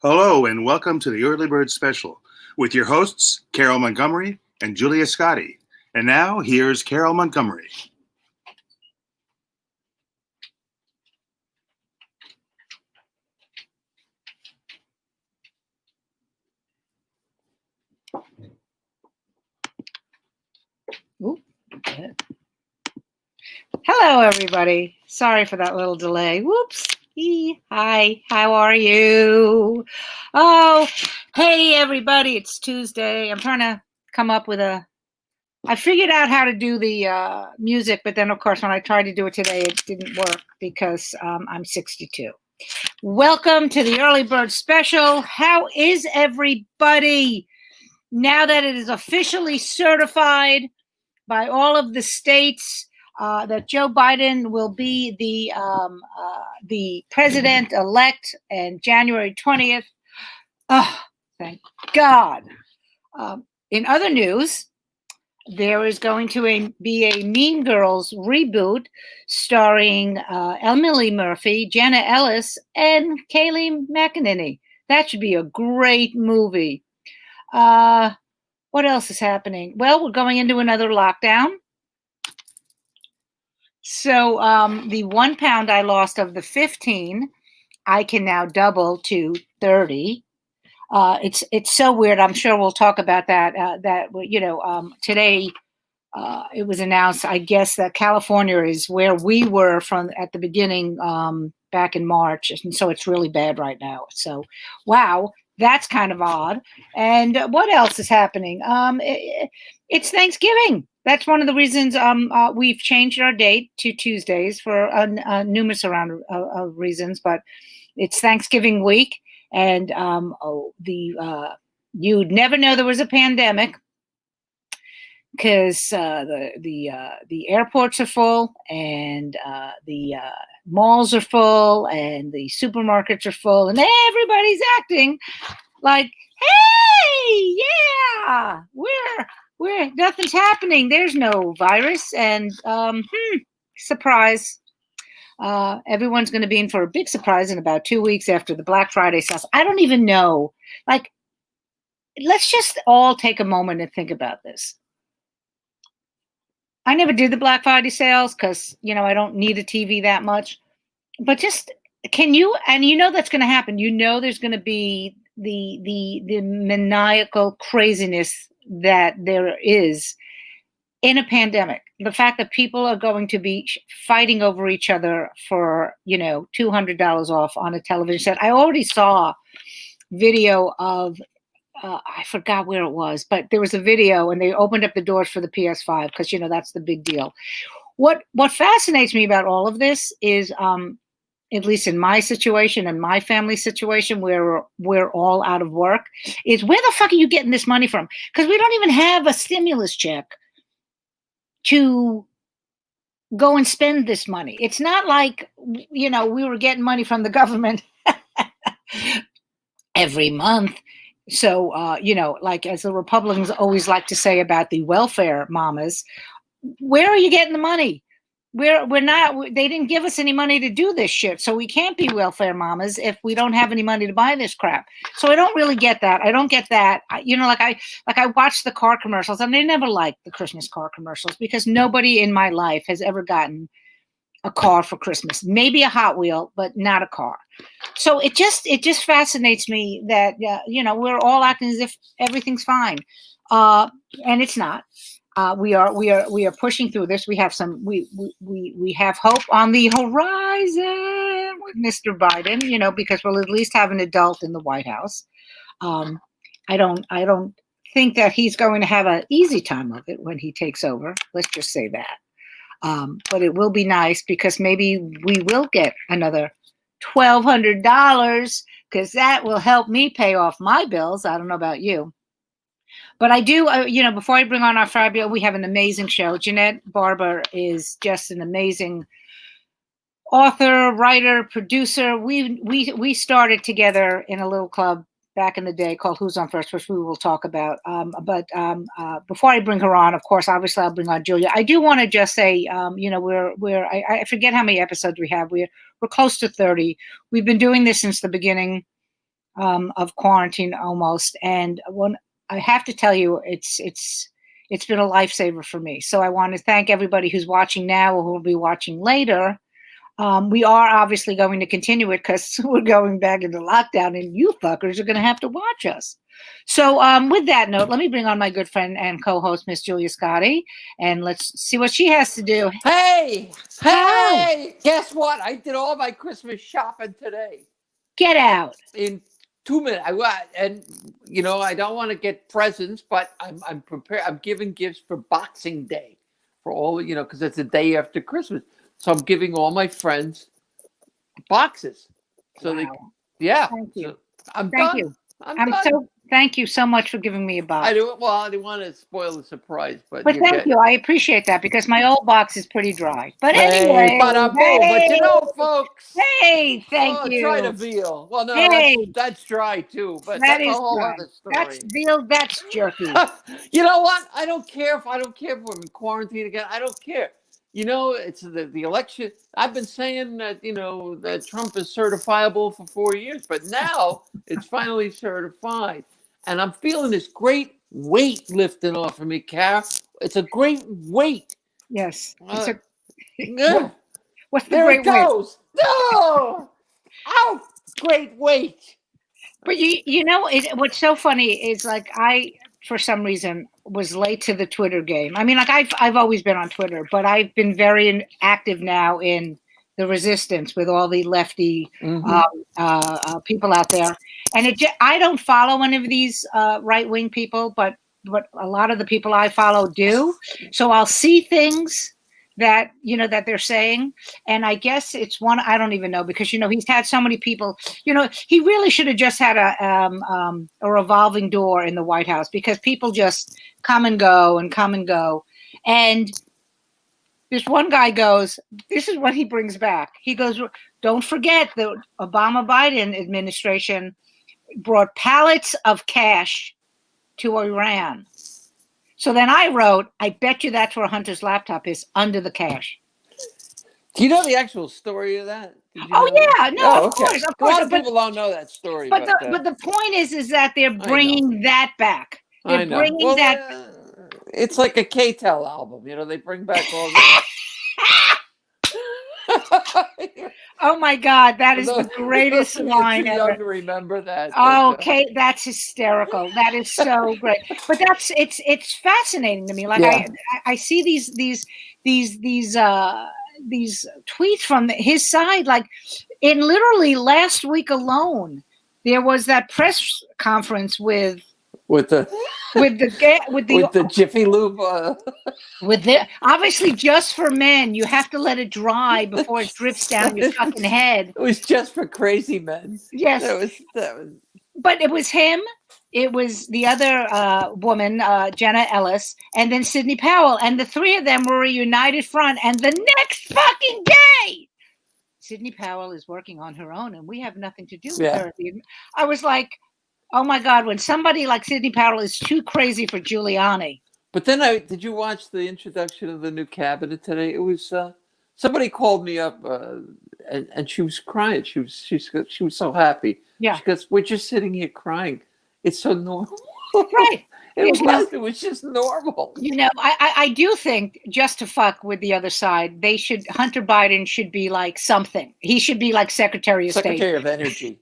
Hello and welcome to the Early Bird Special with your hosts, Carole Montgomery and Julia Scotti. And now, here's Carole Montgomery. Ooh, hello, everybody. Sorry for that little delay. Whoops. Hi, how are you? Oh, hey, everybody. It's Tuesday. I'm trying to come up with I figured out how to do the music, but then, of course, when I tried to do it today, it didn't work because I'm 62. Welcome to the Early Bird Special. How is everybody? Now that it is officially certified by all of the states that Joe Biden will be the president-elect on January 20th. Oh, thank God. In other news, there is going to be a Mean Girls reboot starring Emily Murphy, Jenna Ellis, and Kaylee McEnany. That should be a great movie. What else is happening? Well, we're going into another lockdown. So the 1 pound I lost of the 15, I can now double to 30. It's so weird. I'm sure we'll talk about that. Today it was announced, I guess, that California is where we were from at the beginning back in March. And so it's really bad right now. So, wow. That's kind of odd. And what else is happening? It's Thanksgiving. That's one of the reasons we've changed our date to Tuesdays for numerous round of reasons. But it's Thanksgiving week, and you'd never know there was a pandemic because the airports are full, and the malls are full, and the supermarkets are full, and everybody's acting like, hey, yeah, we're nothing's happening. There's no virus, and surprise. Everyone's going to be in for a big surprise in about 2 weeks after the Black Friday sales. I don't even know. Like, let's just all take a moment and think about this. I never did the Black Friday sales because, I don't need a TV that much. But just, can you, and that's going to happen. There's going to be the maniacal craziness that there is in a pandemic. The fact that people are going to be fighting over each other for, $200 off on a television set. I already saw video of, I forgot where it was, but there was a video and they opened up the doors for the PS5 because, that's the big deal. What fascinates me about all of this is, at least in my situation and my family situation where we're all out of work, is where the fuck are you getting this money from? Because we don't even have a stimulus check to go and spend this money. It's not like, we were getting money from the government every month. So, like as the Republicans always like to say about the welfare mamas, where are you getting the money? We're not, they didn't give us any money to do this shit. So we can't be welfare mamas if we don't have any money to buy this crap. So I don't really get that. I don't get that. I watch the car commercials, and I never liked the Christmas car commercials because nobody in my life has ever gotten a car for Christmas. Maybe a Hot Wheel, but not a car. So it just fascinates me that, we're all acting as if everything's fine. And it's not. We are pushing through this. We have we have hope on the horizon with Mr. Biden, because we'll at least have an adult in the White House. I don't think that he's going to have an easy time of it when he takes over. Let's just say that. But it will be nice because maybe we will get another $1,200 because that will help me pay off my bills. I don't know about you. But I do, before I bring on our Fabio, we have an amazing show. Janette Barber is just an amazing author, writer, producer. We started together in a little club back in the day called Who's on First, which we will talk about. But before I bring her on, of course, obviously I'll bring on Julia. I do want to just say, I forget how many episodes we have. We're close to 30. We've been doing this since the beginning of quarantine almost. And when I have to tell you, it's been a lifesaver for me. So I want to thank everybody who's watching now or who will be watching later. We are obviously going to continue it because we're going back into lockdown, and you fuckers are going to have to watch us. So with that note, let me bring on my good friend and co-host, Miss Julia Scotti, and let's see what she has to do. Hey, Hi. hey, guess what? I did all my Christmas shopping today Get out. in 2 minutes. And I don't want to get presents, but I'm prepared. I'm giving gifts for Boxing Day for all, because it's the day after Christmas. So I'm giving all my friends boxes. So Wow. yeah. Thank you. So I'm Thank done. you. I'm done. Thank you so much for giving me a box. I didn't want to spoil the surprise, but thank you. I appreciate that because my old box is pretty dry. But Hey, anyway, but folks. Hey, thank you. Try the veal. Well, no, Hey. that's dry too, but That that's a is whole dry. other story. That's veal. That's jerky. You know what? I don't care if we're in quarantine again. I don't care. It's the election. I've been saying that that Trump is certifiable for 4 years, but now it's finally certified, and I'm feeling this great weight lifting off of me, Carol. It's a great weight. Yes. What's the There great it goes. No. Oh, great weight. But what's so funny is like I, for some reason, was late to the Twitter game. I mean, like I've always been on Twitter, but I've been very active now in the resistance with all the lefty people out there. And I don't follow any of these right wing people, but a lot of the people I follow do. So I'll see things that that they're saying, and I guess it's one I don't even know because he's had so many people. He really should have just had a revolving door in the White House because people just come and go and come and go. And this one guy goes, this is what he brings back. He goes, don't forget the Obama-Biden administration brought pallets of cash to Iran. So then I wrote, I bet you that's where Hunter's laptop is, under the cash. Do you know the actual story of that? Oh, yeah. No, of course. A lot of people don't know that story. But the point is that they're bringing that back. They're bringing that. It's like a K-Tel album. They bring back all this. Oh my God, that is the greatest line ever. Young to remember that. Oh, okay, that's hysterical. That is so great. But it's fascinating to me. Like I see these tweets from his side. Like in literally last week alone, there was that press conference with the Jiffy Lube. Obviously just for men. You have to let it dry before it drifts down your fucking head. It was just for crazy men. Yes. That was. But it was him. It was the other woman, Jenna Ellis, and then Sidney Powell, and the three of them were a united front. And the next fucking day, Sidney Powell is working on her own, and we have nothing to do with her. I was like, oh my God, when somebody like Sidney Powell is too crazy for Giuliani. But then did you watch the introduction of the new cabinet today? It was somebody called me up and she was crying. She was so happy. Yeah. She goes, we're just sitting here crying. It's so normal. Right. It was just normal. I do think, just to fuck with the other side, Hunter Biden should be like something. He should be like Secretary of State. Secretary of Energy.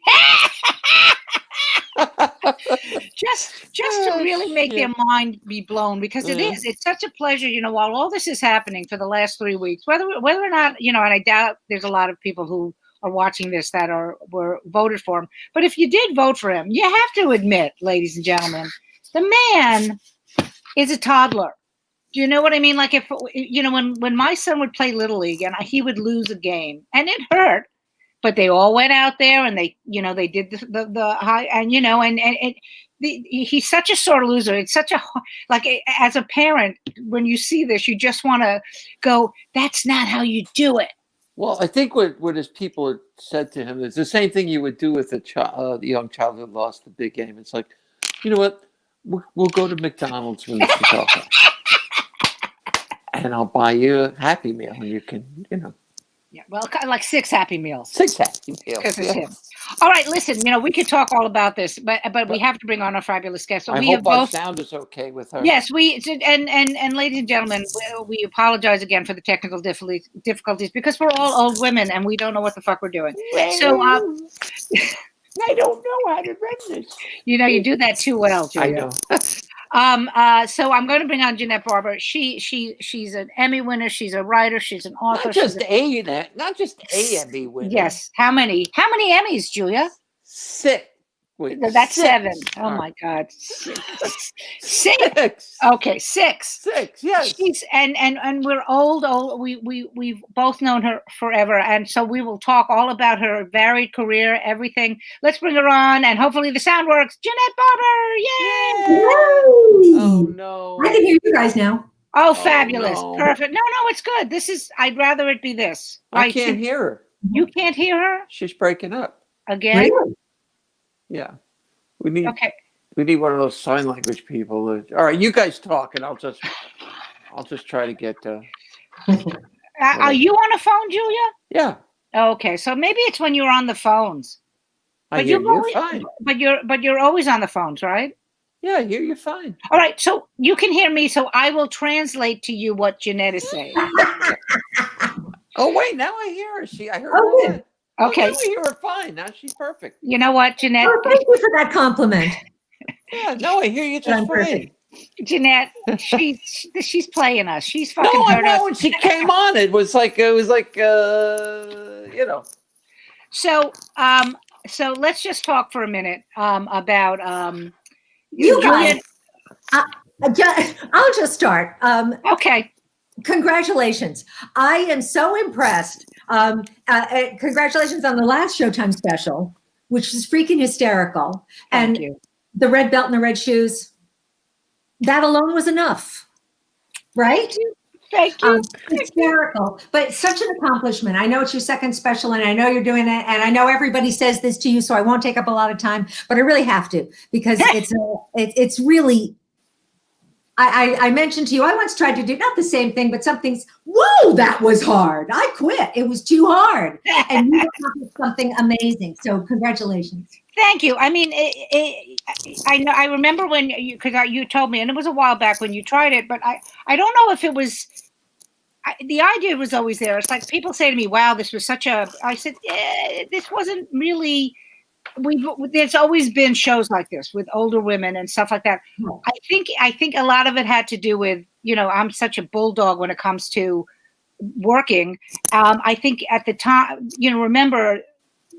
just to really make their mind be blown, because it's such a pleasure, while all this is happening for the last 3 weeks, whether or not, and I doubt there's a lot of people who are watching this that were voted for him. But if you did vote for him, you have to admit, ladies and gentlemen, the man is a toddler. Do you know what I mean? Like if, when my son would play Little League and he would lose a game and it hurt, but they all went out there and they did the high, and he's such a sore loser. It's such a, like, as a parent, when you see this, you just want to go, that's not how you do it. Well, I think what his people had said to him is the same thing you would do with the young child who lost the big game. It's like, you know what? We'll go to McDonald's when this is over. And I'll buy you a Happy Meal and you can, Yeah, well, kind of like 6 Happy Meals. 6 Happy Meals. Because it's him. Yes. All right, listen, we could talk all about this, but we have to bring on our fabulous guest. So I we hope have our both. sound is okay with her. Yes, and ladies and gentlemen, we apologize again for the technical difficulties because we're all old women and we don't know what the fuck we're doing. So I don't know how to run this. you do that too well, Julia. I know. So I'm going to bring on Janette Barber. She's an Emmy winner. She's a writer. She's an author. Not just a Emmy winner. Yes. How many Emmys, Julia? 6. Wait, that's 6. 7. Oh my God. 6. Okay, 6. 6. Yes. And we're old. We've both known her forever, and so we will talk all about her varied career, everything. Let's bring her on, and hopefully the sound works. Janette Barber, yay! Oh no! I can hear you guys now. Oh, fabulous, no. Perfect. No, it's good. I'd rather it be this. I can't hear her. You can't hear her She's breaking up. again. Really? Yeah, we need. Okay. We need one of those sign language people. All right, you guys talk, and I'll just try to get. Are you on a phone, Julia? Yeah. Okay, so maybe it's when you're on the phones. I hear you fine. But you're always on the phones, right? Yeah, I hear you fine. All right, so you can hear me, so I will translate to you what Janette is saying. Oh wait, now I hear her. I heard Oh, her. Okay. Now I hear her fine. Now she's perfect. You know what, Janette? Oh, thank you for that compliment. Yeah, no, I hear you just I'm fine. perfect. Jeanette, she's playing us. She's fucking No, I heard know. us. When she came on, it was like So let's just talk for a minute about You Julia. guys, I'll just start. Okay. Congratulations. I am so impressed. Congratulations on the last Showtime special, which is freaking hysterical. Thank And you. the red belt and the red shoes, that alone was enough, right? Thank you. Hysterical, but such an accomplishment. I know it's your second special and I know you're doing it. And I know everybody says this to you, so I won't take up a lot of time, but I really have to because it's really, I mentioned to you, I once tried to do not the same thing, but something's, whoa, that was hard. I quit. It was too hard. And you accomplished something amazing. So congratulations. Thank you. I mean, I know. I remember when because you told me, and it was a while back when you tried it, but I don't know if it was. The idea was always there. It's like people say to me, "Wow, this was such a." I said, "This wasn't really." There's always been shows like this with older women and stuff like that. I think a lot of it had to do with I'm such a bulldog when it comes to working. I think at the time, remember.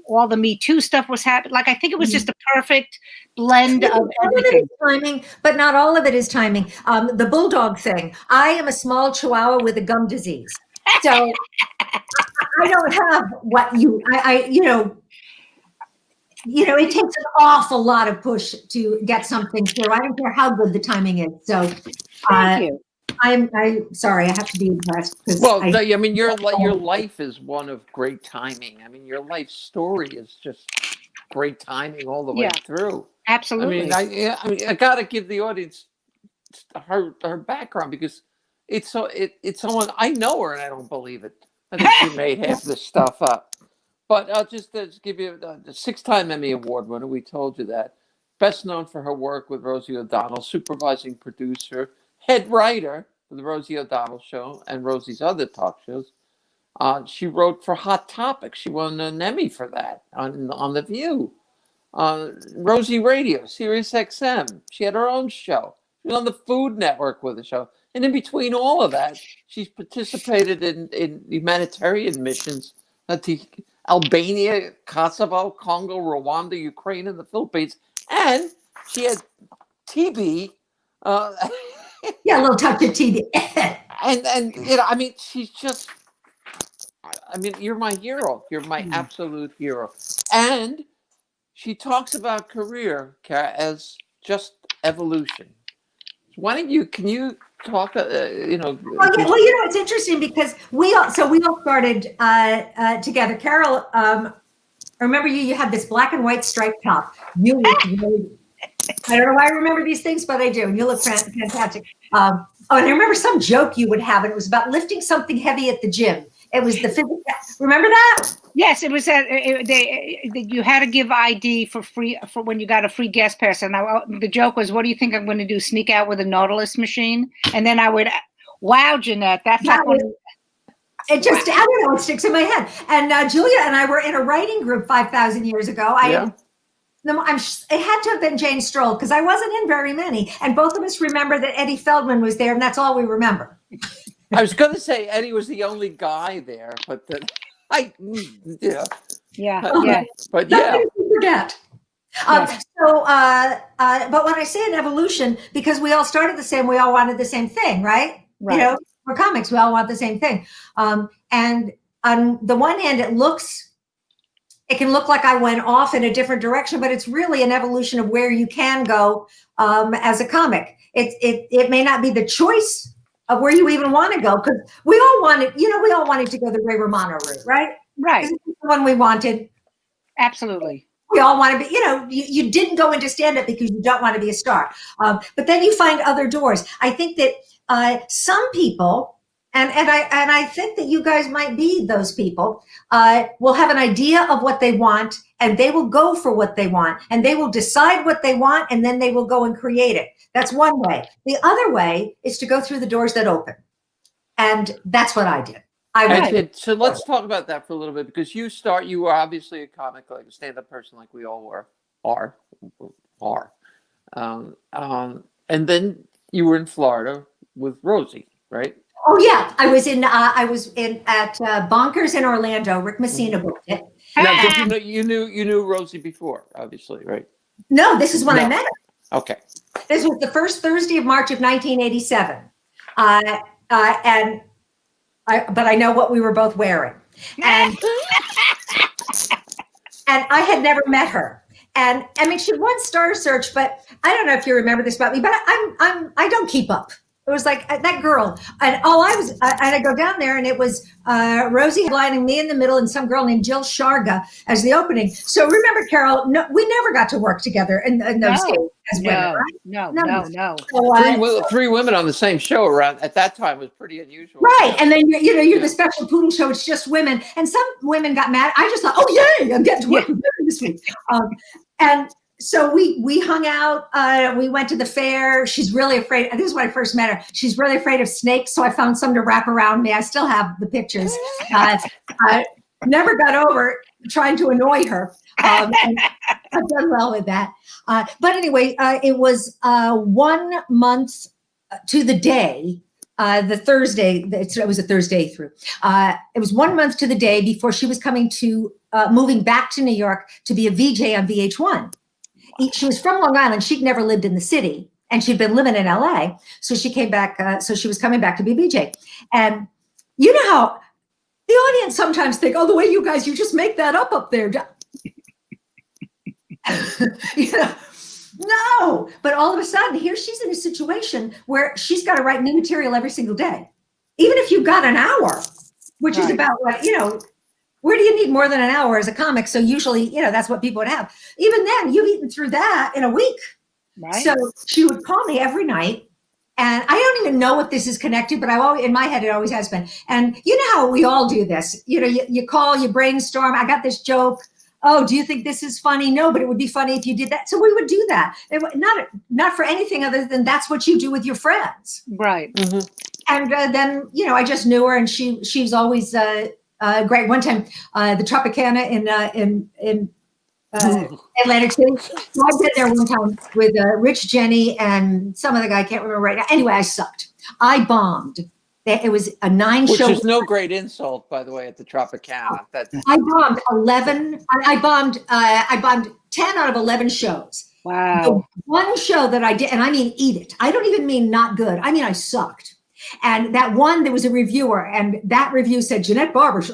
All the Me Too stuff was happening. Like, I think it was just a perfect blend of everything. Timing, but not all of it is timing. The bulldog thing. I am a small chihuahua with a gum disease. So I don't have what it takes an awful lot of push to get something through. I don't care how good the timing is. So Thank you. I'm sorry, I have to be impressed. Well, I mean, your life is one of great timing. I mean, your life story is just great timing all the way through. Absolutely. I got to give the audience her background because it's someone I know her and I don't believe it. I think she made half this stuff up. But I'll just give you the 6-time Emmy Award winner. We told you that. Best known for her work with Rosie O'Donnell, supervising producer, head writer for the Rosie O'Donnell Show and Rosie's other talk shows. She wrote for Hot Topics. She won an Emmy for that on The View. Rosie Radio, Sirius XM. She had her own show. She was on the Food Network with a show. And in between all of that, she's participated in humanitarian missions to Albania, Kosovo, Congo, Rwanda, Ukraine, and the Philippines. And she had TB. Yeah, a little touch of TB. and I mean, she's just. I mean, you're my hero. You're my absolute hero. And she talks about career as just evolution. Why don't can you talk? Well, it's interesting because we all started together. Carole, I remember you had this black and white striped top. You look really, I don't know why I remember these things, but I do. And you look fantastic. And I remember some joke you would have, and it was about lifting something heavy at the gym. It was remember that? Yes, it was that you had to give ID for when you got a free guest pass. And the joke was, what do you think I'm going to do? Sneak out with a Nautilus machine? And then I would, wow, Janette, that's not going to. It just, I don't know, it sticks in my head. And Julia and I were in a writing group 5,000 years ago. It had to have been Jane Stroll because I wasn't in very many. And both of us remember that Eddie Feldman was there, and that's all we remember. I was going to say Eddie was the only guy there, but but yeah. Forget. Yes. But when I say an evolution, because we all started the same, we all wanted the same thing, right? Right. You know, we're comics, we all want the same thing. And on the one hand, it can look like I went off in a different direction, but it's really an evolution of where you can go as a comic. It may not be the choice of where you even want to go, because we all wanted to go the Ray Romano route, right? Right. This is the one we wanted. Absolutely. We all want to be, you didn't go into stand-up because you don't want to be a star. But then you find other doors. I think that some people, and I think that you guys might be those people, will have an idea of what they want, and they will go for what they want, and they will decide what they want, and then they will go and create it. That's one way. The other way is to go through the doors that open. And that's what I did. So let's talk about that for a little bit, because you were obviously a comic, like a stand-up person, like we all are. And then you were in Florida with Rosie, right? Oh yeah, I was at Bonkers in Orlando. Rick Messina booked it. Now, did you knew Rosie before, obviously, right? No, this is when I met her. Okay. This was the first Thursday of March of 1987, but I know what we were both wearing, and I had never met her. And I mean, she won Star Search, but I don't know if you remember this about me, but I don't keep up. It was like that girl, and I go down there, and it was Rosie lining me in the middle, and some girl named Jill Sharga as the opening. So remember, Carole, no, we never got to work together in those days as women, right? No. So, Three women on the same show around at that time was pretty unusual. Right, and then you're the special poodle show. It's just women, and some women got mad. I just thought, oh yay, I'm getting to work with women this week, and. So we hung out. We went to the fair. She's really afraid. This is when I first met her. She's really afraid of snakes. So I found some to wrap around me. I still have the pictures. I never got over trying to annoy her. And I've done well with that. But anyway, it was 1 month to the day. The Thursday. It was a Thursday through. It was 1 month to the day before she was moving back to New York to be a VJ on VH1. She was from Long Island. She'd never lived in the city, and she'd been living in LA. So she came back. So she was coming back to be BJ. And you know how the audience sometimes think, oh, the way you just make that up there. No. But all of a sudden, here she's in a situation where she's got to write new material every single day. Even if you've got an hour, which is about what, where do you need more than an hour as a comic? So usually, that's what people would have. Even then, you've eaten through that in a week. Right. So she would call me every night. And I don't even know if this is connected, but in my head, it always has been. And you know how we all do this. You call, you brainstorm. I got this joke. Oh, do you think this is funny? No, but it would be funny if you did that. So we would do that. Not for anything other than that's what you do with your friends. Right. Mm-hmm. And then, I just knew her, and she's always great. One time, the Tropicana in Atlantic City. So I've been there one time with Rich, Jenny, and some other guy. I can't remember right now. Anyway, I sucked. I bombed. It was a 9-show. Which is no great insult, by the way, at the Tropicana. I bombed 11. I bombed 10 out of 11 shows. Wow. The one show that I did, and I mean eat it. I don't even mean not good. I mean I sucked. And that one, there was a reviewer, and that review said, Janette Barber,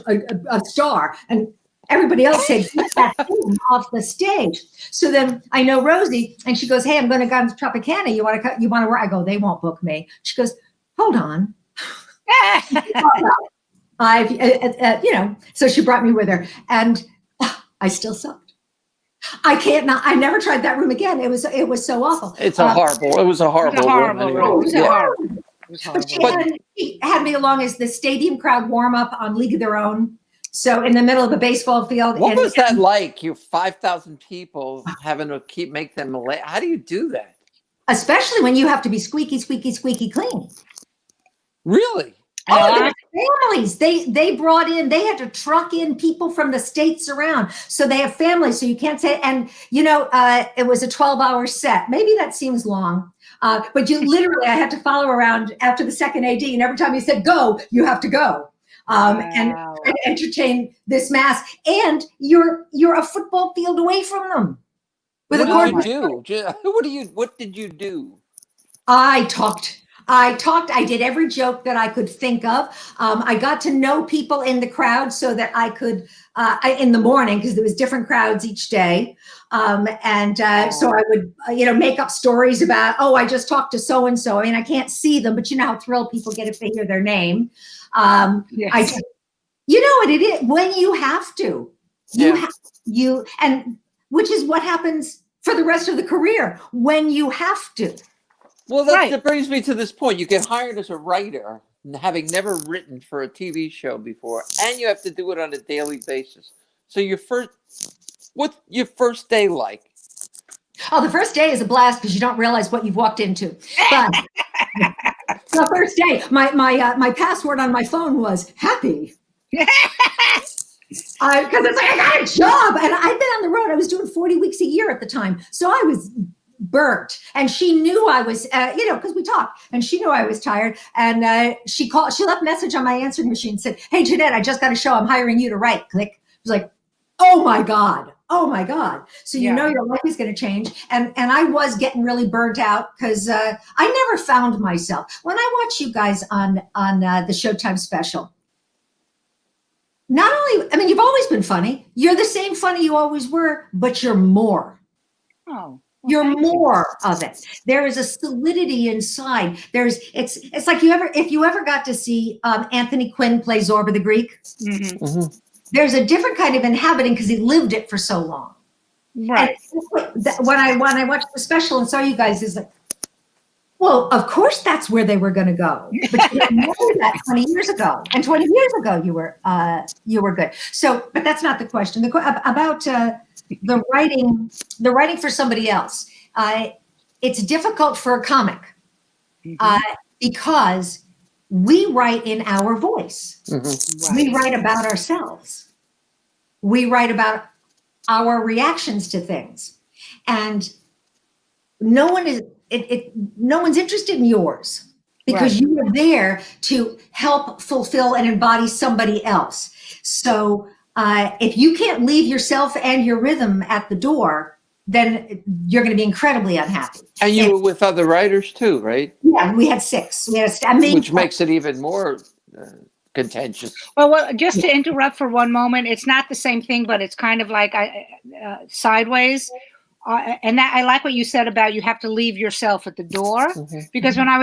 a star. And everybody else said, get that thing off the stage. So then I know Rosie, and she goes, hey, I'm going to go to Tropicana. You want to work? I go, they won't book me. She goes, hold on. So she brought me with her, and I still sucked. I never tried that room again. It was so awful. It was a horrible room. Horrible. It was But horrible. she had me along as the stadium crowd warm up on League of Their Own. So in the middle of the baseball field. What was that like? You 5,000 people having to make them late. How do you do that? Especially when you have to be squeaky, squeaky, squeaky clean. Really? Oh, families. They brought in, they had to truck in people from the states around. So they have families. So you can't say, and it was a 12-hour set. Maybe that seems long. But you literally, I had to follow around after the second AD. And every time he said, go, you have to go. And entertain this mass. And you're a football field away from them. What did you do? What did you do? I talked. I did every joke that I could think of. I got to know people in the crowd so that I could, in the morning, because there was different crowds each day. So I would, make up stories about, I just talked to so-and-so. I mean, I can't see them, but you know how thrilled people get if they hear their name. Yes. You know what it is when you have to, and which is what happens for the rest of the career when you have to. Well, that brings me to this point. You get hired as a writer, having never written for a TV show before, and you have to do it on a daily basis. So what's your first day like? Oh, the first day is a blast because you don't realize what you've walked into. But the first day, my password on my phone was happy. Because it's like, I got a job, and I'd been on the road. I was doing 40 weeks a year at the time, so I was burnt, and she knew I was, because we talked, and she knew I was tired, and she left a message on my answering machine and said, "Hey, Janette, I just got a show. I'm hiring you to write." Click. It was like, oh my God. So you know your life is going to change, and I was getting really burnt out because I never found myself. When I watch you guys on the Showtime special, not only, I mean, you've always been funny. You're the same funny you always were, but you're more. Oh. You're more of it. There is a solidity inside. It's like if you ever got to see Anthony Quinn play Zorba the Greek, there's a different kind of inhabiting because he lived it for so long. Right. And when I watched the special and saw you guys, is like, well, of course that's where they were going to go. But you didn't know that 20 years ago, and 20 years ago you were good. So, but that's not the question. About the writing for somebody else. It's difficult for a comic because we write in our voice. Mm-hmm. We write about ourselves. We write about our reactions to things, and no one's interested in yours because you were there to help fulfill and embody somebody else. So if you can't leave yourself and your rhythm at the door, then you're going to be incredibly unhappy. And you were with other writers too, right? Yeah, we had 6. Which makes it even more contentious. Well, just to interrupt for one moment, it's not the same thing, but it's kind of like sideways. And that, I like what you said about you have to leave yourself at the door, because when I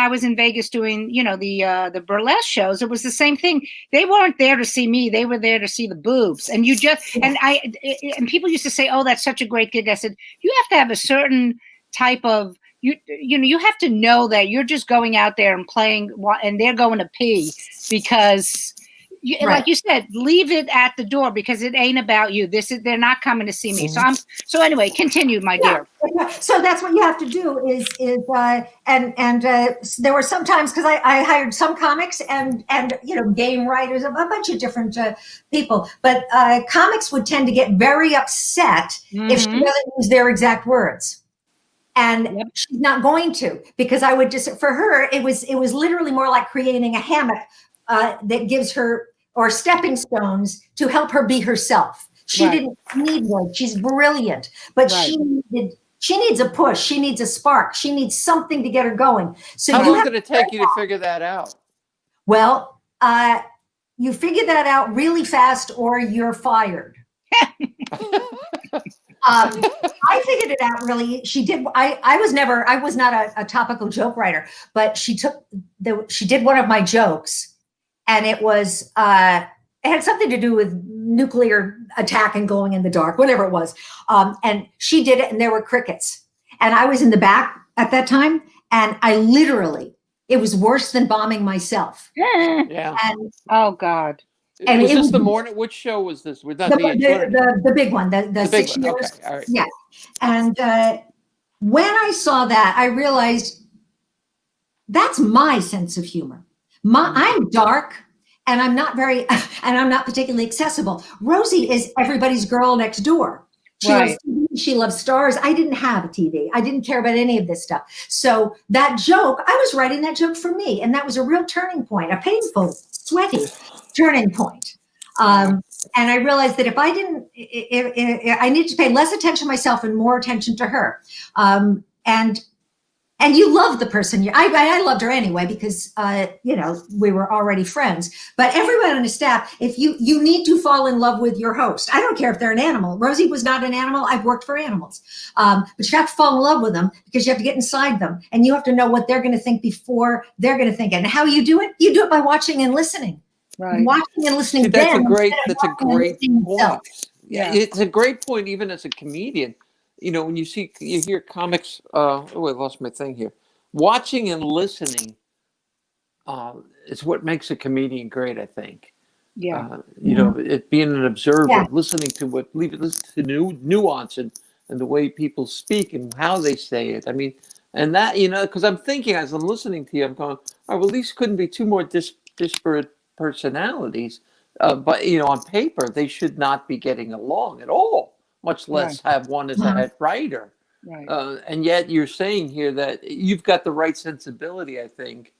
was in Vegas doing the burlesque shows, it was the same thing. They weren't there to see me; they were there to see the boobs. And and people used to say, "Oh, that's such a great gig." I said, "You have to have a certain type of you have to know that you're just going out there and playing, and they're going to pee because." Like you said, leave it at the door because it ain't about you. They're not coming to see me. So anyway, continue, my dear. So that's what you have to do is there were some times because I hired some comics and game writers, a bunch of different people, but comics would tend to get very upset if she doesn't use their exact words. And she's not going to, because I would for her, it was literally more like creating a hammock that gives her, or stepping stones to help her be herself. She didn't need words. She's brilliant, but she needs a push. She needs a spark. She needs something to get her going. So how long did it take you to figure that out? Well, you figure that out really fast or you're fired. I figured it out really. She did. I was not a topical joke writer, but she did one of my jokes. And it had something to do with nuclear attack and going in the dark, whatever it was. And she did it, and there were crickets. And I was in the back at that time, and I literally it was worse than bombing myself. Yeah. And Oh God. And was it this was- the morning? Which show was this? Was that the, VH1? the big one, the The big 6 one. years. Okay. All right. Yeah. And when I saw that, I realized that's my sense of humor. I'm dark and I'm not very, and I'm not particularly accessible. Rosie is everybody's girl next door. She Right. loves TV, she loves stars. I didn't have a TV. I didn't care about any of this stuff. So that joke, I was writing that joke for me. And that was a real turning point, a painful, sweaty turning point. And I realized that if I didn't, I needed to pay less attention to myself and more attention to her. And you love the person. I loved her anyway because we were already friends. But everyone on the staff, if you need to fall in love with your host. I don't care if they're an animal. Rosie was not an animal. I've worked for animals, but you have to fall in love with them because you have to get inside them, and you have to know what they're going to think before they're going to think it. And how you do it? You do it by watching and listening. Right. Watching and listening. See, that's a then great instead of watching and point. listening yourself. Yeah, Yeah. it's a great point. Even as a comedian, when you hear comics. Oh, I lost my thing here. Watching and listening is what makes a comedian great, I think. Yeah. It being an observer, Yeah. listening to listen to nuance and the way people speak and how they say it. I mean, and that, because I'm thinking as I'm listening to you, I'm going, oh, well, these couldn't be two more disparate personalities. But, on paper, they should not be getting along at all, much less have one as a head writer. Right. And yet you're saying here that you've got the right sensibility, I think,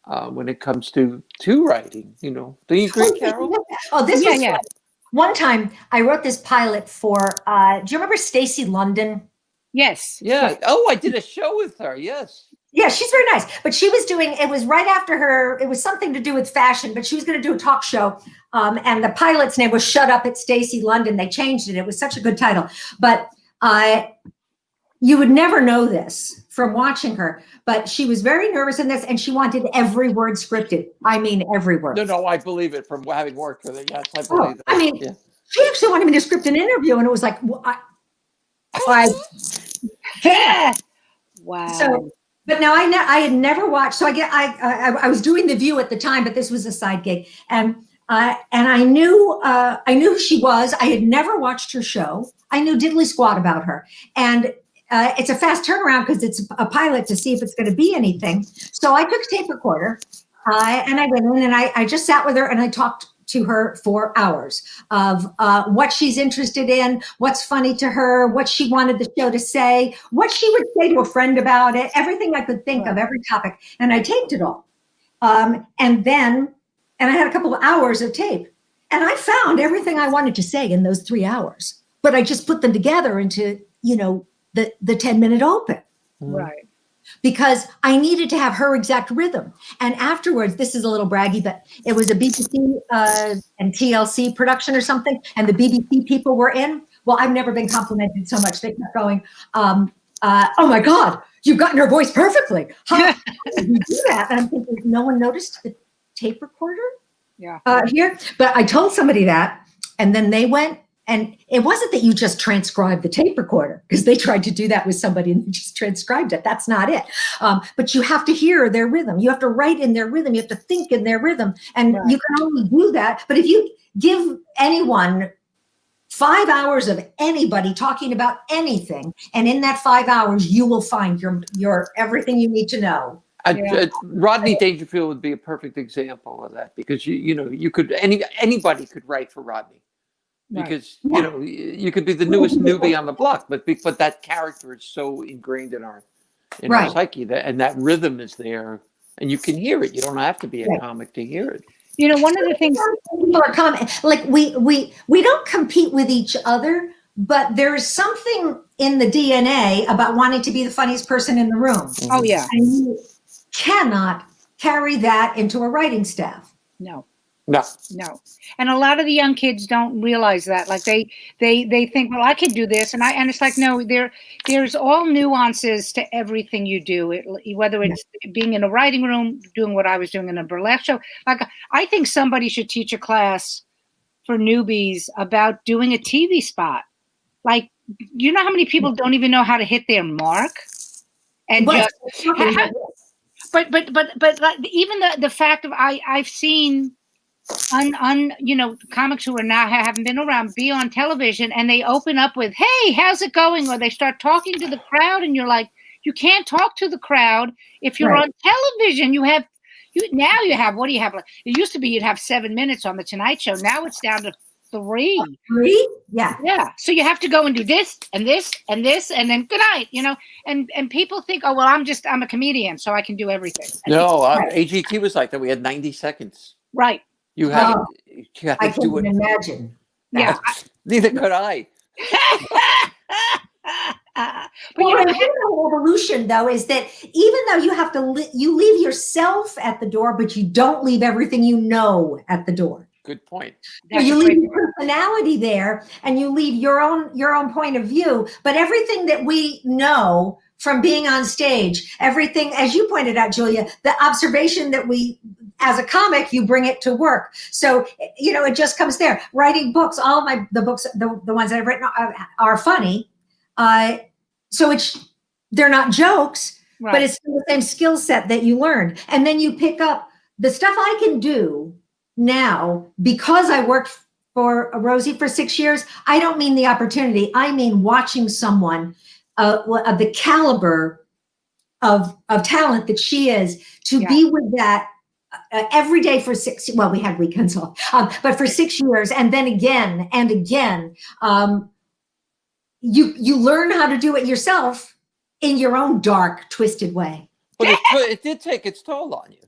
when it comes to writing. Do you agree, Carol? Oh, this was Yeah. one time I wrote this pilot for, do you remember Stacey London? Yes. Yeah. Oh, I did a show with her. Yes. Yeah, she's very nice. But she was doing, it was right after her, it was something to do with fashion, but she was going to do a talk show. And the pilot's name was Shut Up at Stacey London. They changed it. It was such a good title. But you would never know this from watching her, but she was very nervous in this and she wanted every word scripted. I mean, every word. No, I believe it from having worked with her. Yes, I believe that. I mean, Yeah. she actually wanted me to script an interview and it was like, Wow. So, but now I had never watched. So I was doing The View at the time, but this was a side gig, and I knew who she was. I had never watched her show. I knew diddly squat about her, and it's a fast turnaround because it's a pilot to see if it's going to be anything. So I took a tape recorder, and I went in and I just sat with her and I talked to her for hours of what she's interested in, what's funny to her, what she wanted the show to say, what she would say to a friend about it, everything I could think of, every topic. And I taped it all. And I had a couple of hours of tape. And I found everything I wanted to say in those 3 hours. But I just put them together into, the 10-minute open. Right. Because I needed to have her exact rhythm. And afterwards, this is a little braggy, but it was a BBC and TLC production or something, and the BBC people were in. Well, I've never been complimented so much. They kept going, oh my God, you've gotten her voice perfectly. How did you do that? And I'm thinking, no one noticed the tape recorder here? But I told somebody that, and then they went. And it wasn't that you just transcribed the tape recorder, because they tried to do that with somebody and just transcribed it. That's not it. But you have to hear their rhythm. You have to write in their rhythm. You have to think in their rhythm. And you can only do that. But if you give anyone 5 hours of anybody talking about anything, and in that 5 hours, you will find your everything you need to know. Rodney Dangerfield would be a perfect example of that, because you could anybody could write for Rodney. Because you could be the newest newbie on the block, but that character is so ingrained in our psyche, that rhythm is there, and you can hear it. You don't have to be a comic to hear it. One of the things people are like we don't compete with each other, but there's something in the DNA about wanting to be the funniest person in the room. Oh yeah, and you cannot carry that into a writing staff. No. And a lot of the young kids don't realize that. Like they think, well, I could do this. And it's like, no, there's all nuances to everything you do. Whether it's being in a writing room, doing what I was doing in a burlesque show. Like, I think somebody should teach a class for newbies about doing a TV spot. Like, how many people don't even know how to hit their mark? And but like, even the fact of I've seen comics who are now haven't been around be on television, and they open up with, "Hey, how's it going?" Or they start talking to the crowd, and you're like, you can't talk to the crowd if you're Right. on television. You have what do you have? Like, it used to be you'd have 7 minutes on the Tonight Show. Now it's down to 3. 3? Yeah. Yeah. So you have to go and do this and this and this, and then good night. And people think, oh well, I'm a comedian, so I can do everything. No, Right. AGT was like that. We had 90 seconds. Right. You had Oh, to I do can't it. imagine. Yeah. Neither could I. But Well, the whole evolution, though, is that even though you have to, you leave yourself at the door, but you don't leave everything you know at the door. Good point. So you leave your personality there, and you leave your own point of view. But everything that we know from being on stage, everything, as you pointed out, Julia, the observation that we, as a comic, you bring it to work. So it just comes there. Writing books, all of the books, the ones that I've written are funny. So they're not jokes, Right. but it's still the same skill set that you learned. And then you pick up the stuff I can do now because I worked for Rosie for 6 years. I don't mean the opportunity. I mean watching someone of the caliber of talent that she is to be with that every day for 6. Well, we had weekends off, but for 6 years, and then again and again. You learn how to do it yourself in your own dark, twisted way. But it did take its toll on you.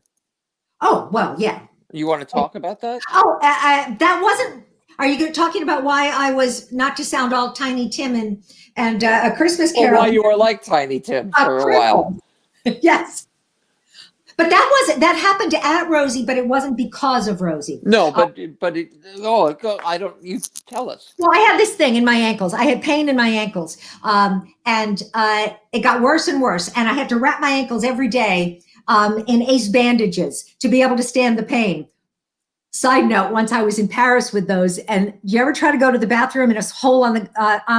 Oh, well, yeah. You want to talk about that? Oh, that wasn't. Are you talking about why I was, not to sound all Tiny Tim and A Christmas Carol? Or why you were like Tiny Tim for a while? Yes. But that happened at Rosie, but it wasn't because of Rosie. No, you tell us. Well, I had this thing in my ankles. I had pain in my ankles. And it got worse and worse. And I had to wrap my ankles every day in ace bandages to be able to stand the pain. Side note, once I was in Paris with those, and you ever try to go to the bathroom in a hole on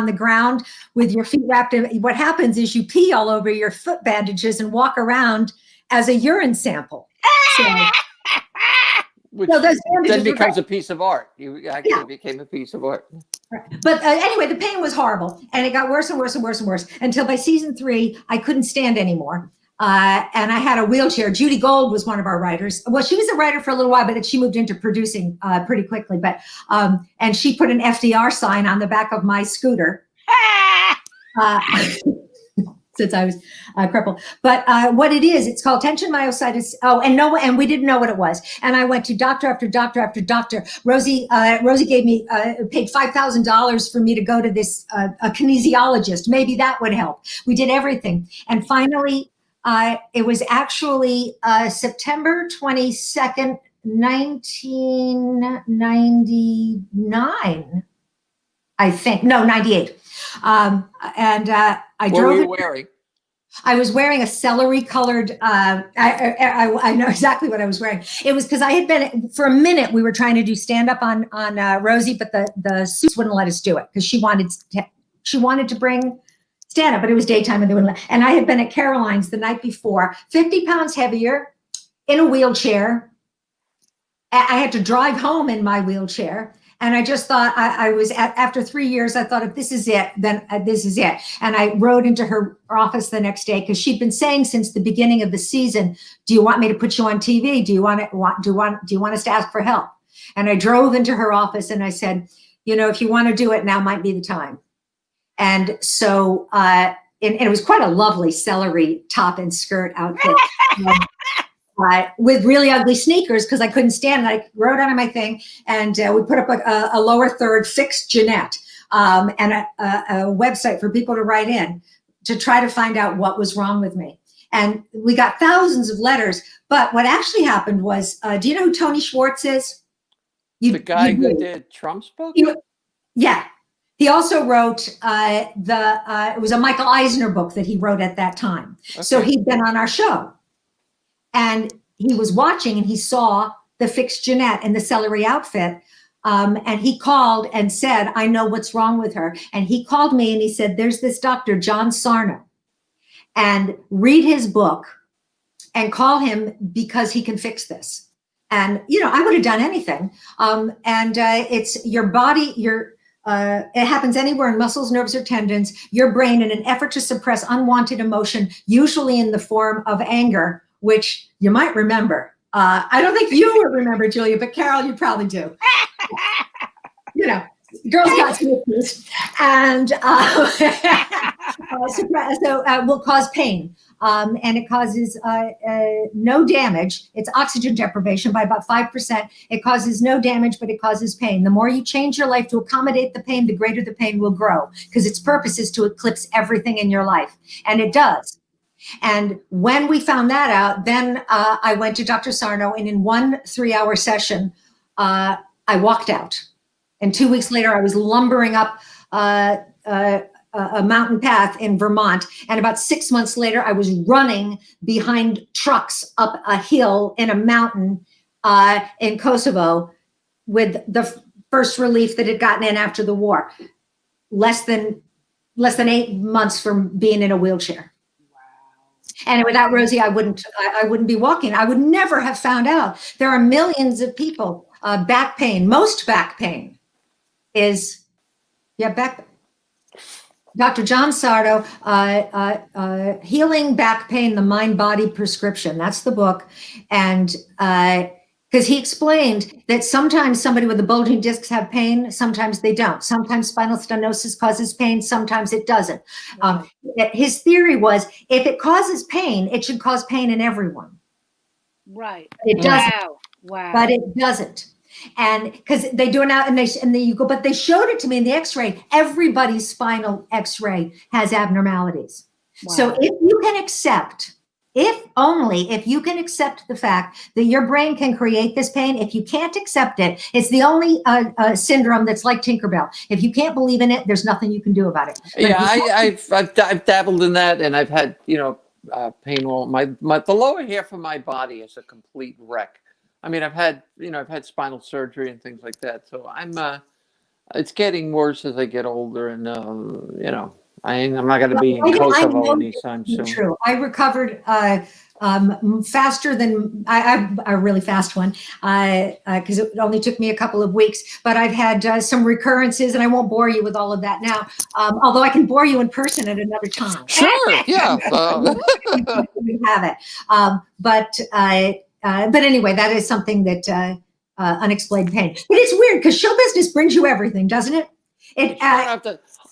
the ground with your feet wrapped in, what happens is you pee all over your foot bandages and walk around as a urine sample. Which so those then becomes a piece of art. You actually became a piece of art. But anyway, the pain was horrible, and it got worse and worse and worse and worse until by season 3, I couldn't stand anymore. And I had a wheelchair. Judy Gold was one of our writers. Well, she was a writer for a little while, but then she moved into producing pretty quickly. But and she put an FDR sign on the back of my scooter. Since I was crippled. But what it is, it's called tension myositis. Oh, and we didn't know what it was. And I went to doctor after doctor after doctor. Rosie gave me, paid $5,000 for me to go to this, a kinesiologist. Maybe that would help. We did everything. And finally, it was actually September 22nd, 1999, I think. No, 98. I drove. What were you wearing? I was wearing a celery colored. I know exactly what I was wearing. It was because I had been, for a minute, we were trying to do stand up on Rosie, but the suits wouldn't let us do it because she wanted to bring stand up, but it was daytime and they wouldn't let. And I had been at Caroline's the night before, 50 pounds heavier, in a wheelchair. I had to drive home in my wheelchair. And I just thought I was after 3 years, I thought if this is it, then this is it. And I rode into her office the next day because she'd been saying since the beginning of the season, "Do you want me to put you on TV? Do you want us to ask for help?" And I drove into her office and I said, "If you want to do it, now might be the time." And so, and it was quite a lovely celery top and skirt outfit. With really ugly sneakers because I couldn't stand it. I wrote out of my thing and we put up a lower third, fixed Janette, and a website for people to write in to try to find out what was wrong with me. And we got thousands of letters. But what actually happened was, do you know who Tony Schwartz is? The guy who did Trump's book? Yeah. He also wrote it was a Michael Eisner book that he wrote at that time. Okay. So he'd been on our show. And he was watching and he saw the fixed Janette in the celery outfit. And he called and said, "I know what's wrong with her." And he called me and he said, "There's this doctor, John Sarno, and read his book and call him because he can fix this. And, you know, I would have done anything. It's your body, it happens anywhere in muscles, nerves, or tendons, your brain, in an effort to suppress unwanted emotion, usually in the form of anger, which you might remember. I don't think you would remember, Julia, but Carole, you probably do. You know, girls got issues, and will cause pain. And it causes no damage. It's oxygen deprivation by about 5%. It causes no damage, but it causes pain. The more you change your life to accommodate the pain, the greater the pain will grow, because its purpose is to eclipse everything in your life. And it does. And when we found that out, then I went to Dr. Sarno, and in 1 3-hour session, I walked out. And 2 weeks later, I was lumbering up a mountain path in Vermont. And about 6 months later, I was running behind trucks up a hill in a mountain in Kosovo with the first relief that had gotten in after the war. Less than 8 months from being in a wheelchair. And without Rosie, I wouldn't be walking. I would never have found out. There are millions of people. Back pain, most back pain is, back. Dr. John Sardo, Healing Back Pain, the Mind-Body Prescription. That's the book. And because he explained that sometimes somebody with the bulging discs have pain, sometimes they don't. Sometimes spinal stenosis causes pain, sometimes it doesn't. His theory was, if it causes pain, it should cause pain in everyone. Right. It doesn't. Wow. But it doesn't. And because they do it now, and you go, but they showed it to me in the X-ray. Everybody's spinal X-ray has abnormalities. Wow. So if you can accept, if you can accept the fact that your brain can create this pain, if you can't accept it, it's the only syndrome that's like Tinkerbell. If you can't believe in it, there's nothing you can do about it. But I've dabbled in that, and I've had, pain. All the lower half of my body is a complete wreck. I mean, I've had spinal surgery and things like that. So it's getting worse as I get older, and I'm not going to be in Kosovo anytime soon. True. I recovered faster than I'm a really fast one, because it only took me a couple of weeks. But I've had some recurrences, and I won't bore you with all of that now. Although I can bore you in person at another time. Sure. Yeah. We have it. But anyway, that is something that unexplained pain. But it's weird because show business brings you everything, doesn't it?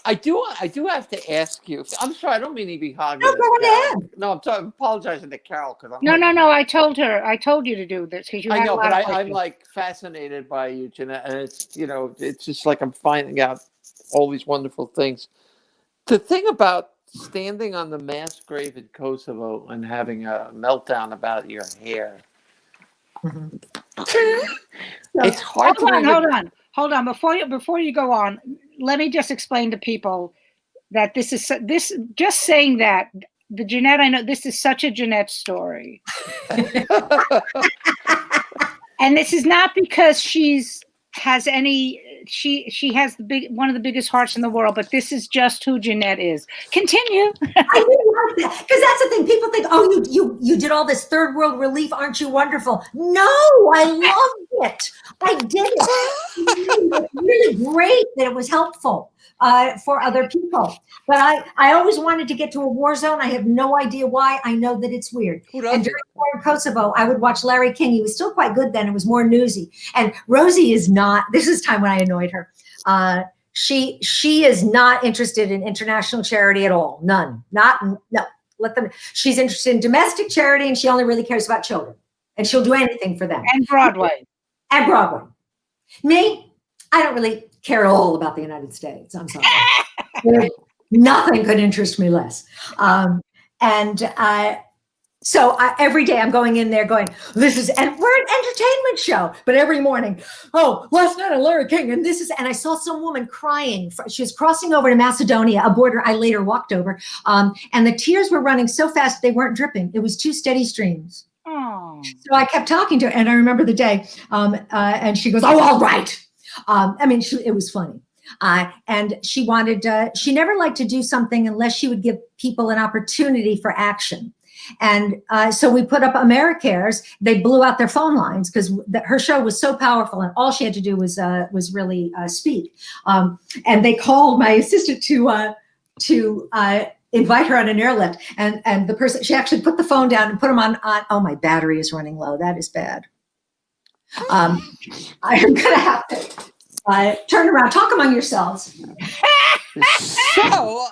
I do have to ask you. I'm sorry, I don't mean to be hard. No, go ahead. No, I'm apologizing to Carole because No. I told you to do this because you. I know, but I'm like fascinated by you, Janette, and it's just like I'm finding out all these wonderful things. The thing about standing on the mass grave in Kosovo and having a meltdown about your hair. Mm-hmm. It's hard. Hold on. Before you go on, let me just explain to people that this just saying that the Janette, I know this is such a Janette story. And this is not because she has one of the biggest hearts in the world, but this is just who Janette is. Continue. I love that, because that's the thing. People think, oh, you did all this third world relief. Aren't you wonderful? No, I loved it. I did it. It's really great that it was helpful for other people. But I always wanted to get to a war zone. I have no idea why. I know that it's weird. And during the war in Kosovo, I would watch Larry King. He was still quite good then. It was more newsy. And Rosie is not. This is time when I annoyed her. She is not interested in international charity at all. None. No. Let them. She's interested in domestic charity, and she only really cares about children. And she'll do anything for them. And Broadway. Me, I don't really care at all about the United States. I'm sorry. Nothing could interest me less. So every day I'm going in there going, and we're an entertainment show, but every morning, last night on Larry King, and I saw some woman crying. She was crossing over to Macedonia, a border I later walked over, and the tears were running so fast they weren't dripping. It was 2 steady streams. Oh. So I kept talking to her, and I remember the day, and she goes, "Oh, all right." It was funny. And she never liked to do something unless she would give people an opportunity for action. And so we put up AmeriCares. They blew out their phone lines because her show was so powerful, and all she had to do was really speak. And they called my assistant to invite her on an airlift. And the person, she actually put the phone down and put them on. Oh, my battery is running low. That is bad. I'm gonna have to turn around. Talk among yourselves. So,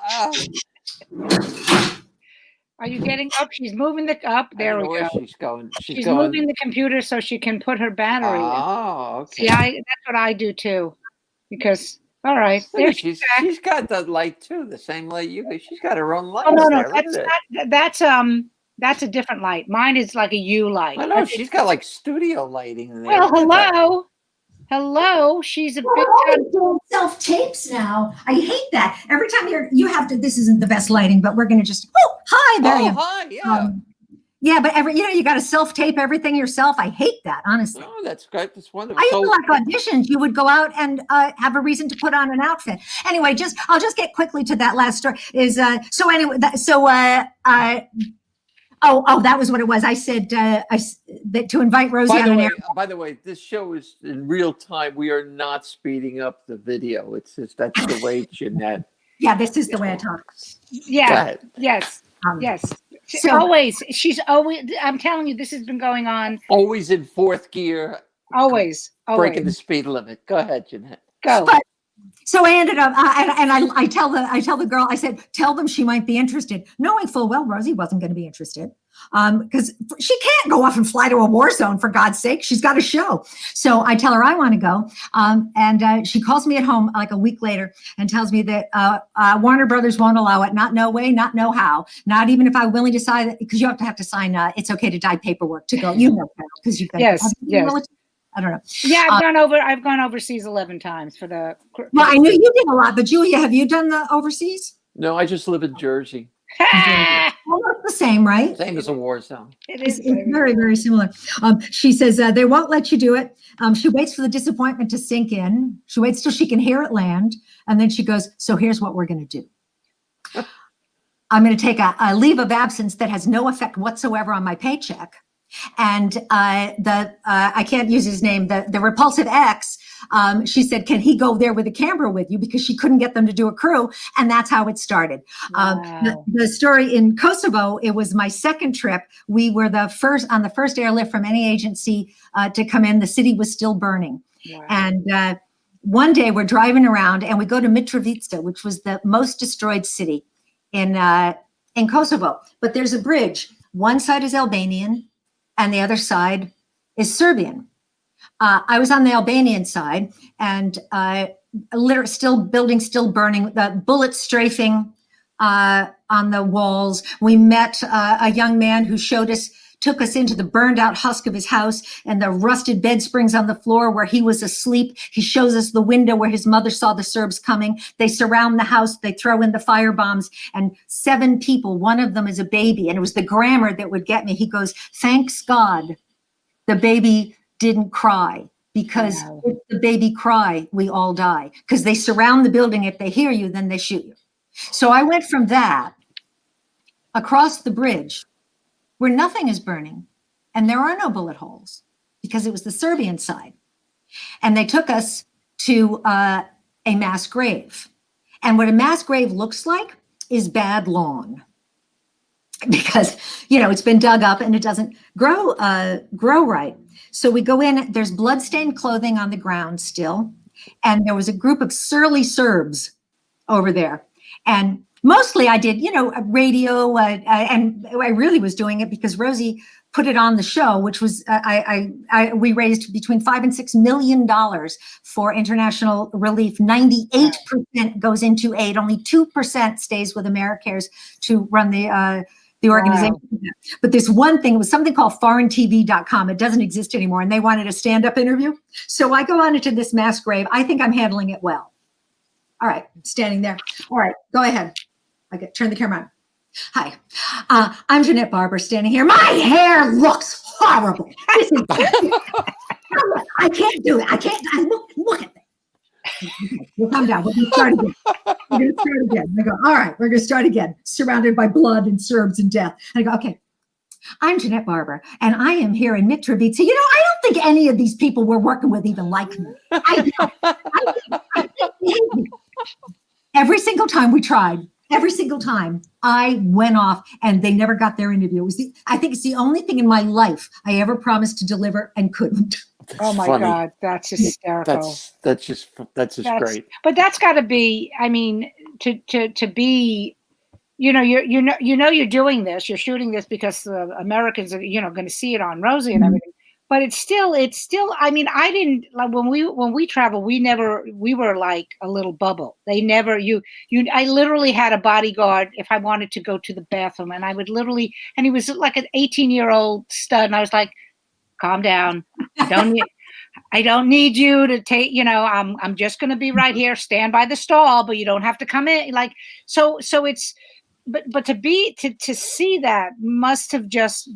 Are you getting up? She's moving the up. There we where go. she's going. She's going. moving the computer so she can put her battery in. Oh, okay. See, that's what I do too. Because all right, Look, there she's got the light too, the same light you got. She's got her own light. Oh no, there. that's a different light. Mine is like a U light. I know she's got like studio lighting in there. Well, hello. She's a big time. Doing self-tapes now. I hate that. Every time you have to, this isn't the best lighting, but we're going to just, hi, there you go. Hi, yeah. Yeah, but you got to self-tape everything yourself. I hate that, honestly. Oh, that's great. That's wonderful. I used to like auditions. You would go out and have a reason to put on an outfit. Anyway, I'll just get quickly to that last story. That was what it was. I said that to invite Rosie on an air. By the way, this show is in real time. We are not speeding up the video. It's just that's the way Janette. Yeah, this is the way I talk. Yeah. Yes. Yes. She's always. I'm telling you, this has been going on. Always in fourth gear. Always. Breaking the speed limit. Go ahead, Janette. Go. So I ended up, I tell the girl, I said, tell them she might be interested, knowing full well Rosie wasn't going to be interested, because she can't go off and fly to a war zone, for God's sake. She's got a show. So I tell her I want to go, and she calls me at home like a week later and tells me that Warner Brothers won't allow it. Not no way, not no how. Not even if I'm willing to sign it, because you have to sign it's okay to die paperwork to go. You know, because you've got yes. I don't know. Yeah, I've gone overseas 11 times for the. Well, I knew you did a lot, but Julia, have you done the overseas? No, I just live in Jersey. Almost the same, right? Same as a war zone. It's very, very similar. She says they won't let you do it. She waits for the disappointment to sink in. She waits till she can hear it land, and then she goes, "So here's what we're going to do. I'm going to take a leave of absence that has no effect whatsoever on my paycheck." And I can't use his name, the repulsive ex, she said, can he go there with a camera with you? Because she couldn't get them to do a crew. And that's how it started. Wow. The story in Kosovo, it was my second trip. We were on the first airlift from any agency to come in. The city was still burning. Wow. And one day we're driving around and we go to Mitrovica, which was the most destroyed city in Kosovo. But there's a bridge. One side is Albanian, and the other side is Serbian. I was on the Albanian side, and buildings still burning, the bullets strafing on the walls. We met a young man who took us into the burned out husk of his house and the rusted bed springs on the floor where he was asleep. He shows us the window where his mother saw the Serbs coming. They surround the house. They throw in the fire bombs, and 7 people, one of them is a baby. And it was the grammar that would get me. He goes, thanks God the baby didn't cry, because if the baby cry, we all die, because they surround the building. If they hear you, then they shoot you. So I went from that across the bridge where nothing is burning and there are no bullet holes, because it was the Serbian side. And they took us to a mass grave. And what a mass grave looks like is bad lawn, because, it's been dug up and it doesn't grow right. So we go in, there's bloodstained clothing on the ground still. And there was a group of surly Serbs over there. And mostly I did, radio, and I really was doing it because Rosie put it on the show, which was, we raised between $5 and $6 million for international relief. 98% goes into aid. Only 2% stays with AmeriCares to run the organization. Wow. But this one thing, it was something called foreigntv.com. It doesn't exist anymore. And they wanted a stand-up interview. So I go on into this mass grave. I think I'm handling it well. All right, standing there. All right, go ahead. Turn the camera on. Hi, I'm Janette Barber standing here. My hair looks horrible. I can't do it. I can't. Look at me. We'll come down. We're going to start again. I go, all right, we're going to start again. Surrounded by blood and Serbs and death. And I go, okay, I'm Janette Barber, and I am here in Mitrovica. You know, I don't think any of these people we're working with even like me. I don't. I think every single time we tried, every single time I went off and they never got their interview. I think it's the only thing in my life I ever promised to deliver and couldn't. Oh my funny. God, that's hysterical. That's just great. But that's got to be. I mean, to be, you're doing this. You're shooting this because the Americans are, going to see it on Rosie and everything. But it's still. I mean, I didn't like when we travel. We were like a little bubble. They never. I literally had a bodyguard if I wanted to go to the bathroom, and I would literally. And he was like an 18-year-old stud, and I was like, calm down. I don't need you to take, I'm just going to be right here, stand by the stall, but you don't have to come in. Like, so it's, but to see that must have just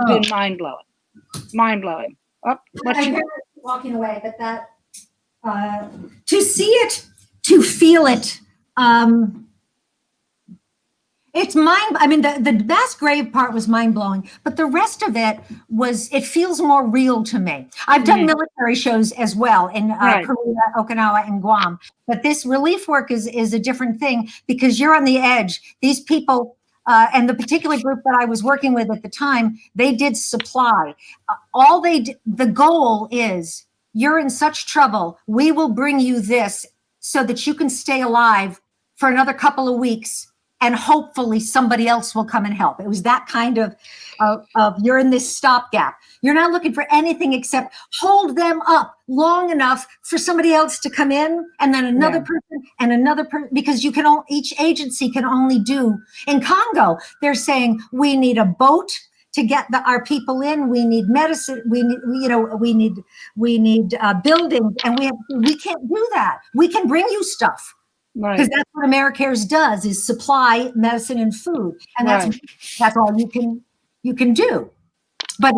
been mind blowing. Oh, I'm walking away, but that, to see it, to feel it, it's the mass grave part was mind blowing, but the rest of it feels more real to me. I've done military shows as well in Korea, Okinawa, and Guam, but this relief work is a different thing because you're on the edge. These people, and the particular group that I was working with at the time, they did supply. The goal is you're in such trouble. We will bring you this so that you can stay alive for another couple of weeks. And hopefully somebody else will come and help. It was that kind of you're in this stopgap. You're not looking for anything except hold them up long enough for somebody else to come in, and then another person and another person, because each agency can only do. In Congo, they're saying we need a boat to get our people in. We need medicine. We need buildings, and we can't do that. We can bring you stuff. Right. Because that's what AmeriCares does, is supply medicine and food, and that's all you can do. But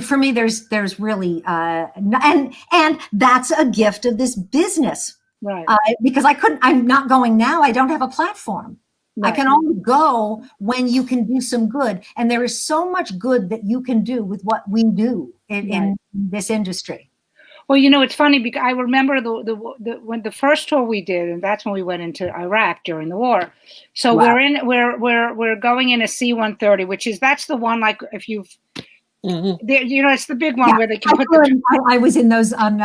for me, there's really and that's a gift of this business, right? Because I'm not going now. I don't have a platform. Right. I can only go when you can do some good, and there is so much good that you can do with what we do in this industry. Well, it's funny because I remember when the first tour we did, and that's when we went into Iraq during the war. So we're going in a C-130, that's the one, like if you've, it's the big one where they can put I was in those on.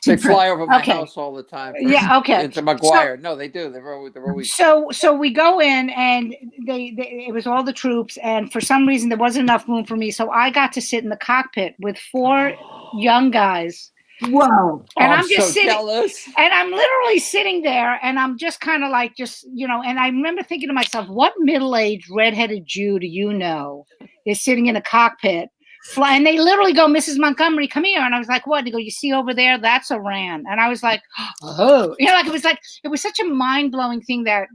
They fly over my house all the time. Yeah, okay. It's a McGuire. No, they do. They're always. So we go in, and it was all the troops, and for some reason there wasn't enough room for me, so I got to sit in the cockpit with 4 young guys. Whoa. And I'm just so sitting, jealous. and I'm literally sitting there, and I'm just kind of like, and I remember thinking to myself, what middle-aged redheaded Jew do you know is sitting in a cockpit? And they literally go, Mrs. Montgomery, come here. And I was like, what? They go, you see over there? That's Iran. And I was like, oh, it was such a mind-blowing thing that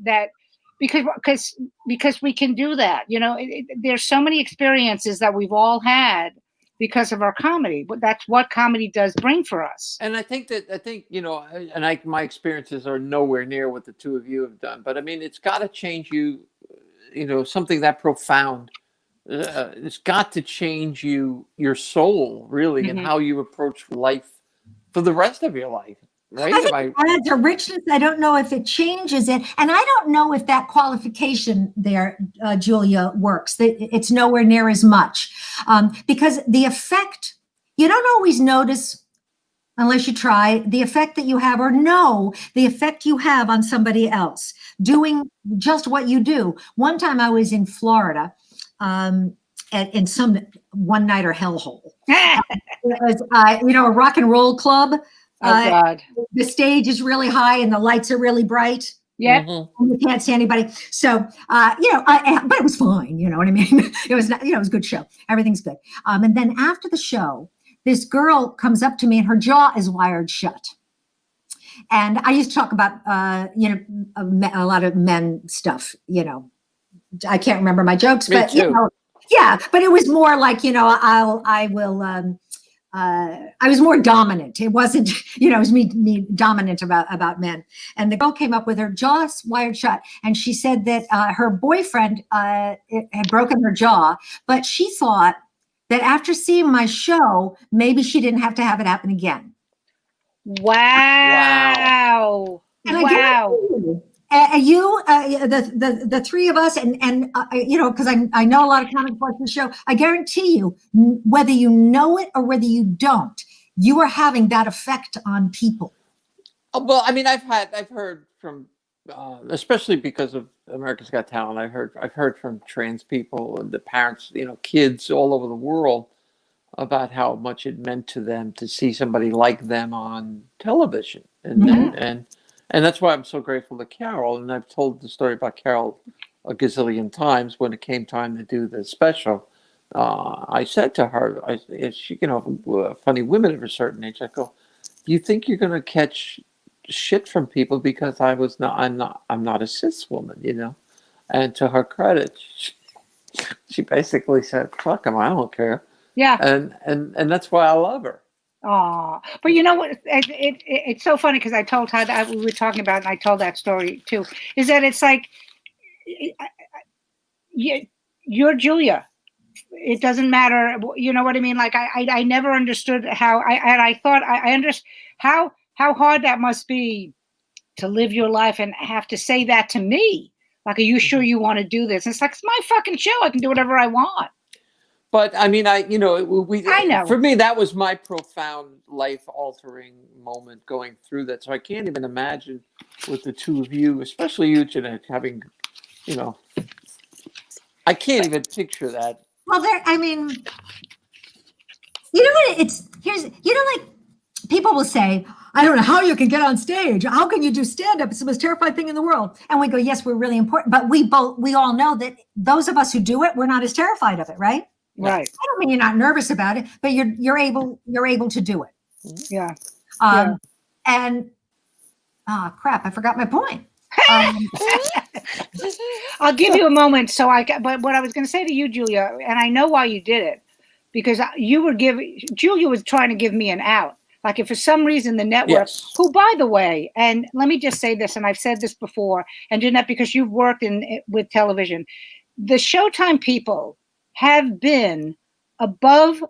because we can do that. There's so many experiences that we've all had because of our comedy, but that's what comedy does bring for us. And I think my experiences are nowhere near what the two of you have done, but it's got to change you, something that profound. It's got to change your soul, really, and how you approach life for the rest of your life. Right? It adds a richness. I don't know if it changes it. And I don't know if that qualification there, Julia, works. It's nowhere near as much. Because the effect, you don't always notice, unless you try, the effect that you have, or know the effect you have on somebody else, doing just what you do. One time I was in Florida, in some one-nighter hellhole. It was, a rock and roll club. Oh God! The stage is really high and the lights are really bright. Yeah, and you can't see anybody. So, but it was fine. You know what I mean? It was, it was a good show. Everything's good. And then after the show, this girl comes up to me and her jaw is wired shut. And I used to talk about, a lot of men stuff. I can't remember my jokes, Me but too. yeah. But it was more like, I will. I was more dominant. It wasn't, it was me dominant about men. And the girl came up with her jaw wired shut. And she said that her boyfriend had broken her jaw, but she thought that after seeing my show, maybe she didn't have to have it happen again. Wow. And Wow. The three of us, and because I know a lot of comics watch the show, I guarantee you, whether you know it or whether you don't, you are having that effect on people. Well, I mean, I've heard from, especially because of America's Got Talent, I've heard from trans people and the parents, kids all over the world, about how much it meant to them to see somebody like them on television, and that's why I'm so grateful to Carole. And I've told the story about Carole a gazillion times. When it came time to do the special, I said to her, she, funny women of a certain age, I go, do you think you're going to catch shit from people because I'm not a cis woman, And to her credit, she basically said, fuck them, I don't care. Yeah. And that's why I love her. Oh, but you know what? It's so funny because I told her that we were talking about, and I told that story too. Is that it's like you're Julia. It doesn't matter. You know what I mean? Like I never understood how I thought I understood how hard that must be to live your life and have to say that to me. Like, are you sure you want to do this? And it's like, it's my fucking show. I can do whatever I want. But I mean, I know. For me, that was my profound life-altering moment going through that. So I can't even imagine with the two of you, especially you, Janette, having, I can't even picture that. Well, what? Like people will say, I don't know how you can get on stage. How can you do stand-up? It's the most terrifying thing in the world. And we go, yes, we're really important. But we all know that those of us who do it, we're not as terrified of it, right? Right. I don't mean you're not nervous about it, but you're able to do it. Yeah. And crap, I forgot my point. I'll give you a moment. But what I was going to say to you, Julia, and I know why you did it, because Julia was trying to give me an out. Like if for some reason the network, who, by the way, and let me just say this, and I've said this before, and Janette, because you've worked with television, the Showtime people have been above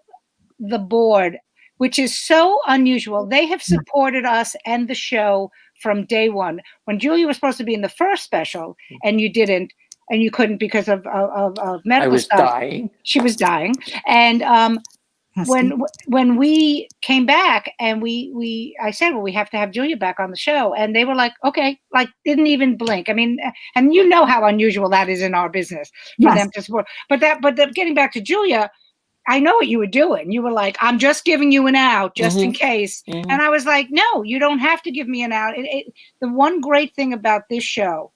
the board, which is so unusual. They have supported us and the show from day one. When Julia was supposed to be in the first special and you didn't, and you couldn't because of medical stuff. Dying. She was dying. And when we came back and I said, well, we have to have Julia back on the show. And they were like, okay, like didn't even blink. I mean, and you know how unusual that is in our business for them to support. But getting back to Julia, I know what you were doing. You were like, I'm just giving you an out just in case. And I was like, no, you don't have to give me an out. The one great thing about this show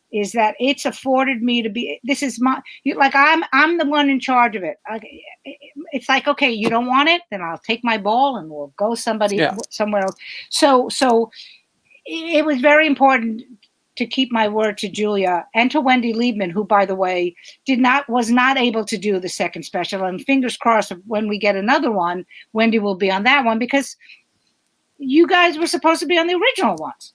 is that it's afforded me to be, this is I'm the one in charge of it. It's like, okay, you don't want it, then I'll take my ball and we'll go somewhere else. So it was very important to keep my word to Julia and to Wendy Liebman, who, by the way, was not able to do the second special. And fingers crossed, when we get another one, Wendy will be on that one, because you guys were supposed to be on the original ones.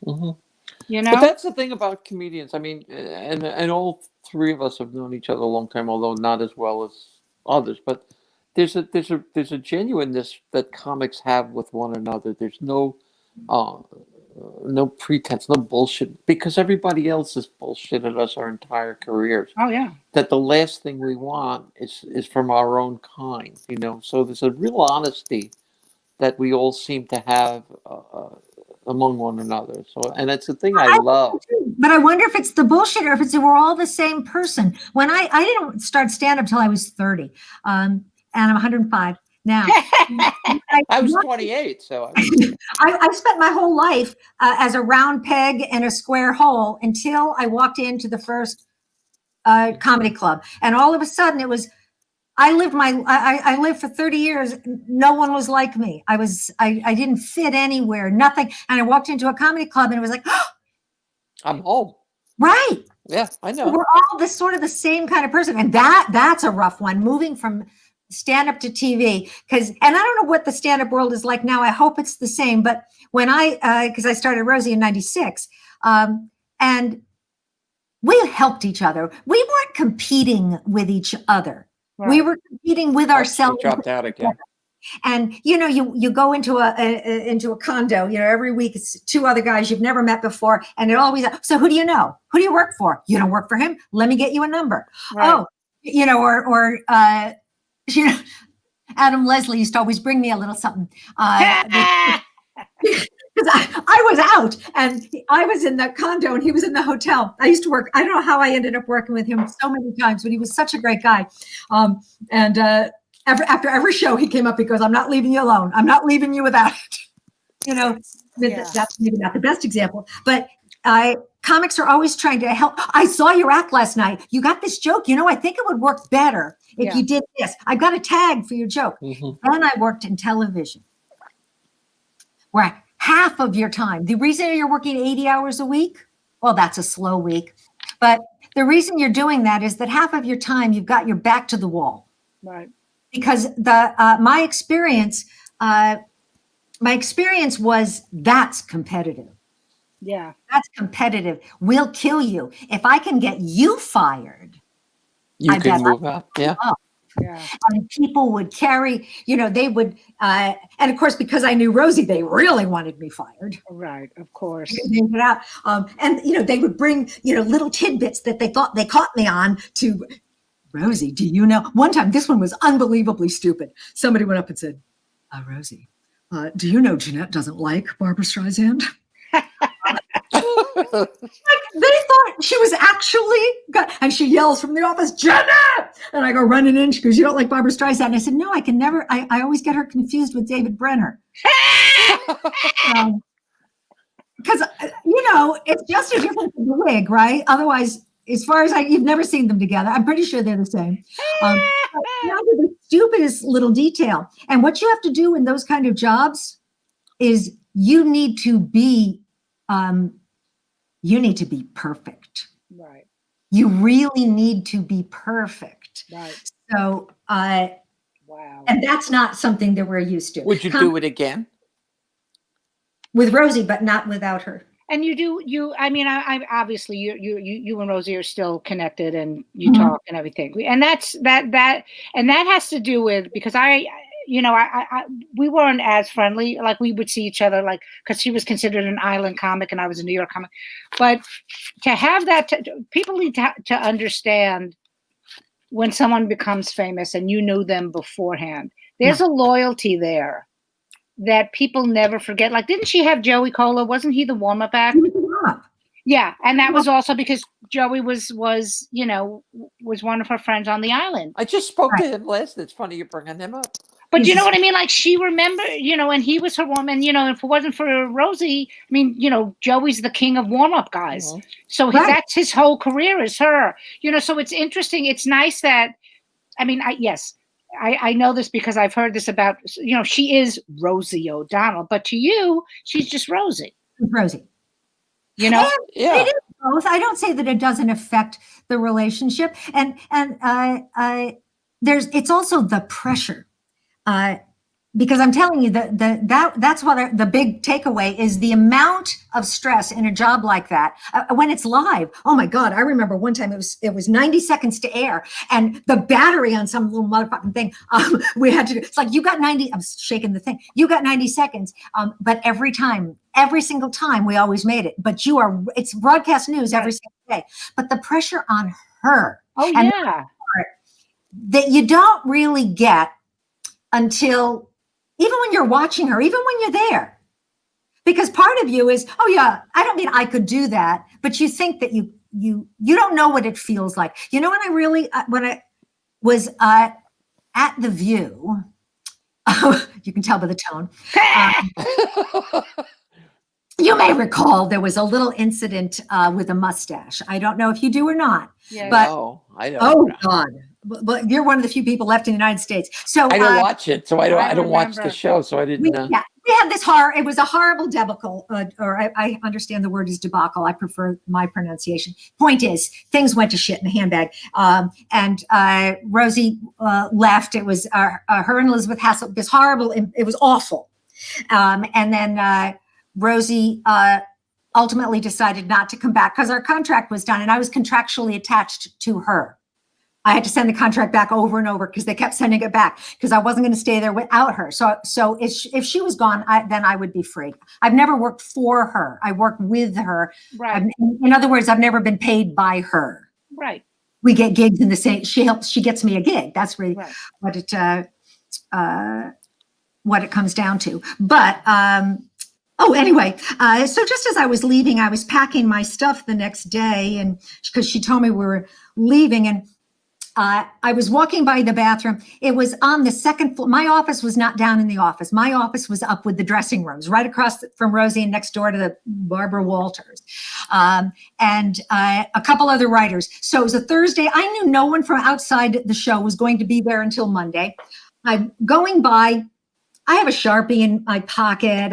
But that's the thing about comedians. I mean, and all three of us have known each other a long time, although not as well as others. But there's a genuineness that comics have with one another. There's no pretense, no bullshit, because everybody else has bullshitted us our entire careers. Oh yeah. That the last thing we want is from our own kind, So there's a real honesty that we all seem to have among one another. So, and it's a thing I love. But I wonder if it's the bullshit or if we're all the same person. When I didn't start stand-up till I was 30, and I'm 105 now. I was 28, so I spent my whole life as a round peg in a square hole until I walked into the first comedy club, and all of a sudden it was. I lived for 30 years. No one was like me. I didn't fit anywhere, nothing. And I walked into a comedy club and it was like, oh, I'm home. Right. Yeah, I know. So we're all the same kind of person. And that's a rough one. Moving from stand up to TV, and I don't know what the stand up world is like now. I hope it's the same. But when because I started Rosie in '96, and we helped each other. We weren't competing with each other. Right. We were competing with ourselves. Dropped out again. And you go into a condo, every week it's two other guys you've never met before, and it always, so who do you know? Who do you work for? You don't work for him. Let me get you a number. Right. Oh, Adam Leslie used to always bring me a little something. Because I was out and I was in the condo and he was in the hotel. I used to work. I don't know how I ended up working with him so many times, but he was such a great guy. After every show, he came up, he goes, I'm not leaving you alone. I'm not leaving you without it. That's maybe not the best example, but comics are always trying to help. I saw your act last night. You got this joke. I think it would work better if you did this. I got a tag for your joke. Mm-hmm. Then I worked in television, where half of your time, the reason you're working 80 hours a week, well, that's a slow week. But the reason you're doing that is that half of your time, you've got your back to the wall. Right. Because my experience was that's competitive. Yeah. That's competitive. We'll kill you. If I can get you fired, you can move up. Yeah. Yeah. And people would carry, they would, and of course, because I knew Rosie, they really wanted me fired. Right, of course. And they would bring, little tidbits that they thought they caught me on to Rosie. Do you know? One time, this one was unbelievably stupid. Somebody went up and said, Rosie, do you know Janette doesn't like Barbra Streisand? They thought she was actually, and she yells from the office, Janette! And I go running in. She goes, you don't like Barbra Streisand? And I said, no, I can never. I always get her confused with David Brenner. Because, it's just a difference in the wig, right? Otherwise, as far as you've never seen them together. I'm pretty sure they're the same. The stupidest little detail. And what you have to do in those kind of jobs is you need to be perfect. Right. You really need to be perfect. Right. So, wow. And that's not something that we're used to. Would you do it again? With Rosie, but not without her. And I obviously you and Rosie are still connected and you talk and everything. And that has to do with, because we weren't as friendly. Like we would see each other, like, because she was considered an island comic and I was a New York comic. But to have that, people need to understand when someone becomes famous and you knew them beforehand, there's a loyalty there that people never forget. Like, didn't she have Joey Cola? Wasn't he the warm-up act? Yeah, and that was also because Joey was one of her friends on the island. I just spoke to him last. It's funny you're bringing him up. But you know what I mean? Like, she remembered, and he was her woman, if it wasn't for Rosie, Joey's the king of warm-up guys. Mm-hmm. So that's his whole career is her. So it's interesting. It's nice that, I know this because I've heard this about, she is Rosie O'Donnell, but to you, she's just Rosie. Rosie. Yeah. It is both. I don't say that it doesn't affect the relationship. And it's also the pressure. Because I'm telling you that's what the big takeaway is, the amount of stress in a job like that when it's live. Oh my God. I remember one time it was 90 seconds to air and the battery on some little motherfucking thing. We had to, it's like, you got 90, I'm shaking the thing. You got 90 seconds. But every single time we always made it, but it's broadcast news every single day, but the pressure on her. Oh yeah. That you don't really get until, even when you're watching her, even when you're there, because part of you is, oh yeah, I don't mean I could do that, but you think that you don't know what it feels like. When I was at The View, you can tell by the tone. You may recall there was a little incident with a mustache. I don't know if you do or not. Yeah. But no, I don't. Oh God. But you're one of the few people left in the United States. So I don't watch it. So I don't watch the show. So I didn't know. We had this horror. It was a horrible debacle, I understand the word is debacle. I prefer my pronunciation. Point is, things went to shit in the handbag. And Rosie left. It was her and Elizabeth Hassel. This horrible. It was awful. And then Rosie ultimately decided not to come back because our contract was done, and I was contractually attached to her. I had to send the contract back over and over because they kept sending it back because I wasn't going to stay there without her. So if she was gone, then I would be free. I've never worked for her. I work with her. Right. In other words, I've never been paid by her. Right. We get gigs in the same. She gets me a gig. That's really Right. what it comes down to. But anyway, so just as I was leaving, I was packing my stuff the next day, and because she told me we were leaving, and I was walking by the bathroom. It was on the second floor. My office was not down in the office. My office was up with the dressing rooms, right across from Rosie and next door to the Barbara Walters, and a couple other writers. So it was a Thursday. I knew no one from outside the show was going to be there until Monday. I'm going by. I have a Sharpie in my pocket,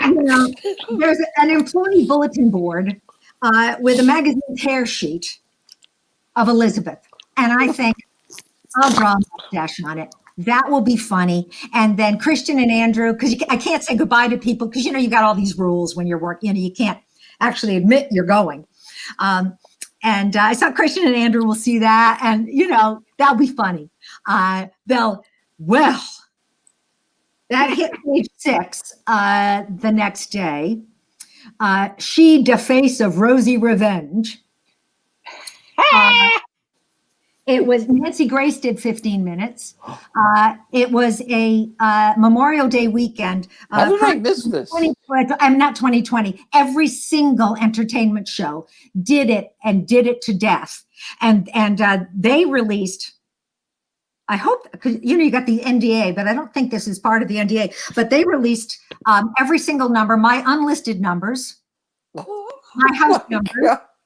and there's an employee bulletin board with a magazine tear sheet of Elizabeth. And I think I'll draw a mustache on it. That will be funny. And then Christian and Andrew, because I can't say goodbye to people because, you got all these rules when you're working. You can't actually admit you're going. And I thought Christian and Andrew will see that. And, that'll be funny. That hit page 6 the next day. She deface of Rosie Revenge. It was Nancy Grace did 15 minutes. It was a Memorial Day weekend. How did I miss this? I'm not 2020. Every single entertainment show did it and did it to death. And they released, I hope, because you got the NDA, but I don't think this is part of the NDA. But they released every single number, my unlisted numbers, my house numbers,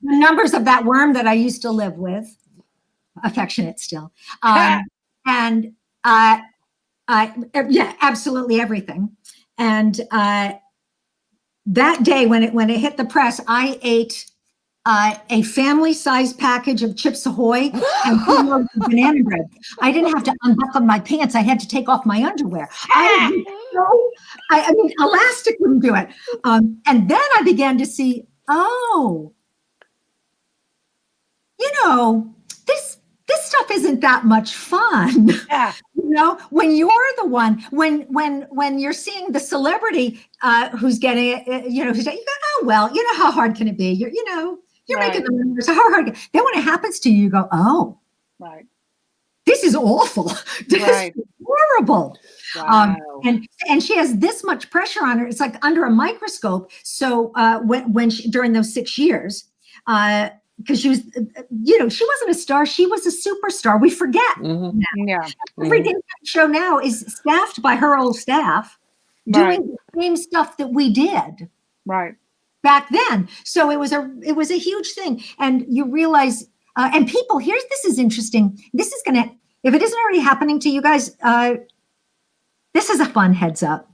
the numbers of that worm that I used to live with. Affectionate still. And absolutely everything. And that day when it hit the press, I ate a family-sized package of Chips Ahoy and banana bread. I didn't have to unbuckle my pants. I had to take off my underwear. I mean, elastic wouldn't do it. And then I began to see, this stuff isn't that much fun. Yeah. When you're the one, when you're seeing the celebrity who's getting it, who's you go, how hard can it be? You're right. making the numbers. How hard? Then when it happens to you, you go, right. This is awful. This Right. is horrible. Wow. And she has this much pressure on her. It's like under a microscope. So when she, during those 6 years, because she was, she wasn't a star. She was a superstar. We forget. Mm-hmm. Yeah. Every daytime show now is staffed by her old staff doing the same stuff that we did Right. back then. So it was a huge thing. And you realize, and people, this is interesting. This is going to, if it isn't already happening to you guys, this is a fun heads up.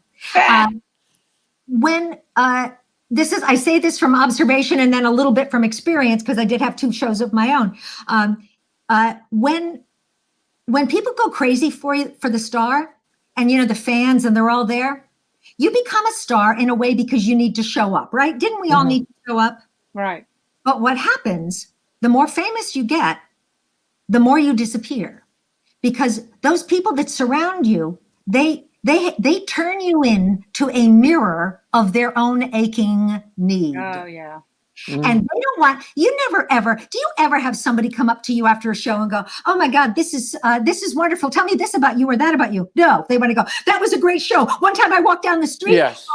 I say this from observation and then a little bit from experience because I did have 2 shows of my own. When people go crazy for the star and, the fans and they're all there, you become a star in a way because you need to show up, right? Didn't we all need to show up? Right. But what happens, the more famous you get, the more you disappear because those people that surround you, they turn you into a mirror of their own aching need. Oh, yeah. And they don't want, do you ever have somebody come up to you after a show and go, oh my God, this is wonderful. Tell me this about you or that about you. No, they want to go, that was a great show. One time I walked down the street. Yes.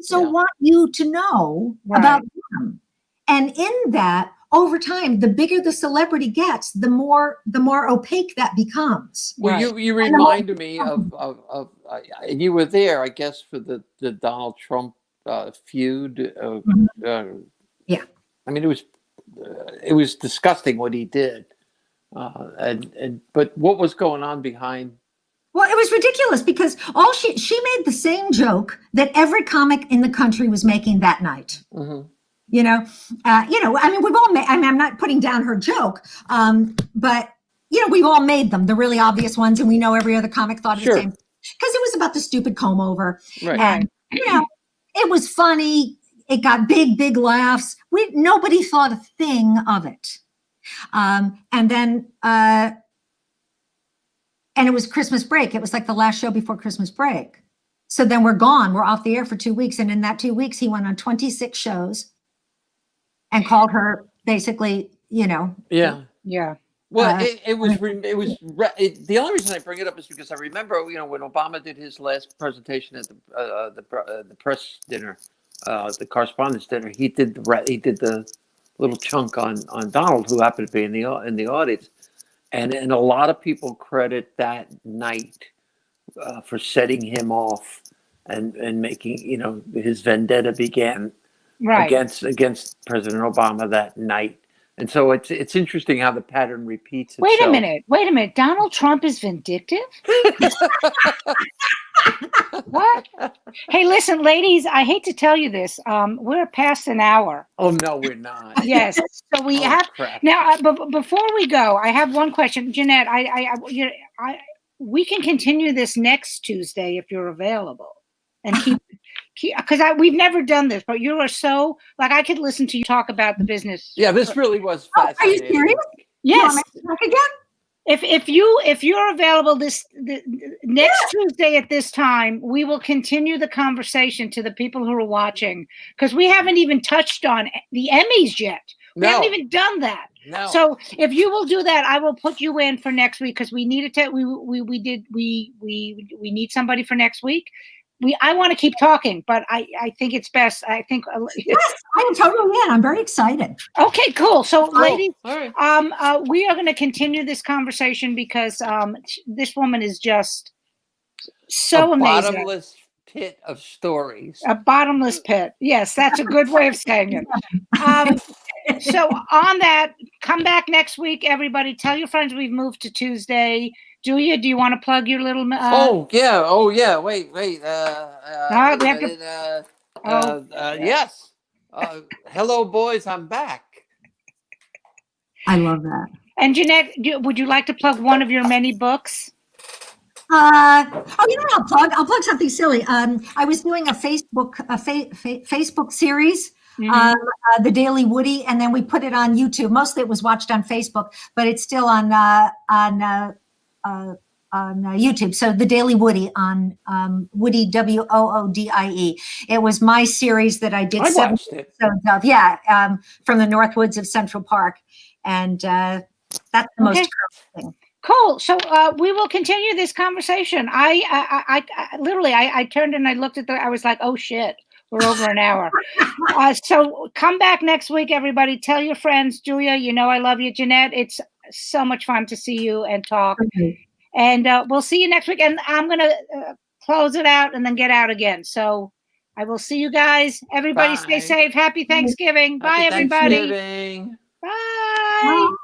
Want you to know about them. And in that, over time, the bigger the celebrity gets, the more opaque that becomes. Well, you reminded me of and you were there, I guess, for the Donald Trump feud. Yeah. I mean, it was disgusting what he did, but what was going on behind Well, it was ridiculous because she made the same joke that every comic in the country was making that night. Mhm. I mean, we've all made. I mean, I'm not putting down her joke, but we've all made them, the really obvious ones, and we know every other comic thought of the Sure. same because it was about the stupid comb over, Right. and it was funny. It got big laughs. Nobody thought a thing of it, and then. And it was Christmas break. It was like the last show before Christmas break. So then we're gone. We're off the air for 2 weeks. And in that 2 weeks, he went on 26 shows and called her basically, Yeah. Yeah. Well, the only reason I bring it up is because I remember, when Obama did his last presentation at the press dinner, the correspondence dinner, he did the little chunk on Donald, who happened to be in the audience. And a lot of people credit that night for setting him off and making, his vendetta began against President Obama that night. And so it's interesting how the pattern repeats itself. Wait a minute. Donald Trump is vindictive? What? Hey, listen, ladies, I hate to tell you this. We're past an hour. Oh, no, we're not. Yes. So we have crap. now. But before we go, I have one question, Janette. We can continue this next Tuesday if you're available, and keep because we've never done this, but you are so I could listen to you talk about the business. Yeah, this really was are you fascinating. serious? Yes. Again? If you're available the next Tuesday at this time, we will continue the conversation to the people who are watching, because we haven't even touched on the Emmys yet. We haven't even done that. No. So if you will do that, I will put you in for next week, because we needed to. We need somebody for next week. I want to keep talking, but I think it's best. I think Yes, I'm totally in. I'm very excited. Okay, cool. So, ladies, all right. we are going to continue this conversation because this woman is just so amazing. Bottomless pit of stories. A bottomless pit. Yes, that's a good way of saying it. So on that, come back next week, everybody. Tell your friends we've moved to Tuesday. Julia, do you want to plug your little? Oh yeah. Wait. right, we have to. Yes. Hello, boys. I'm back. I love that. And Janette, would you like to plug one of your many books? I'll plug something silly. I was doing a Facebook series, The Daily Woody, and then we put it on YouTube. Mostly it was watched on Facebook, but it's still on YouTube. So The Daily Woody on Woody, WOODIE. It was my series that I did. I watched it. episodes of, from the North Woods of Central Park, and that's the most current thing. Cool. So we will continue this conversation. I literally turned and I looked at I was like, oh shit, we're over an hour. So come back next week, everybody. Tell your friends. Julia, I love you. Janette, it's so much fun to see you and talk. And we'll see you next week. And I'm going to close it out and then get out again. So I will see you guys. Everybody stay safe. Happy Thanksgiving. Bye, everybody. Thanksgiving. Bye.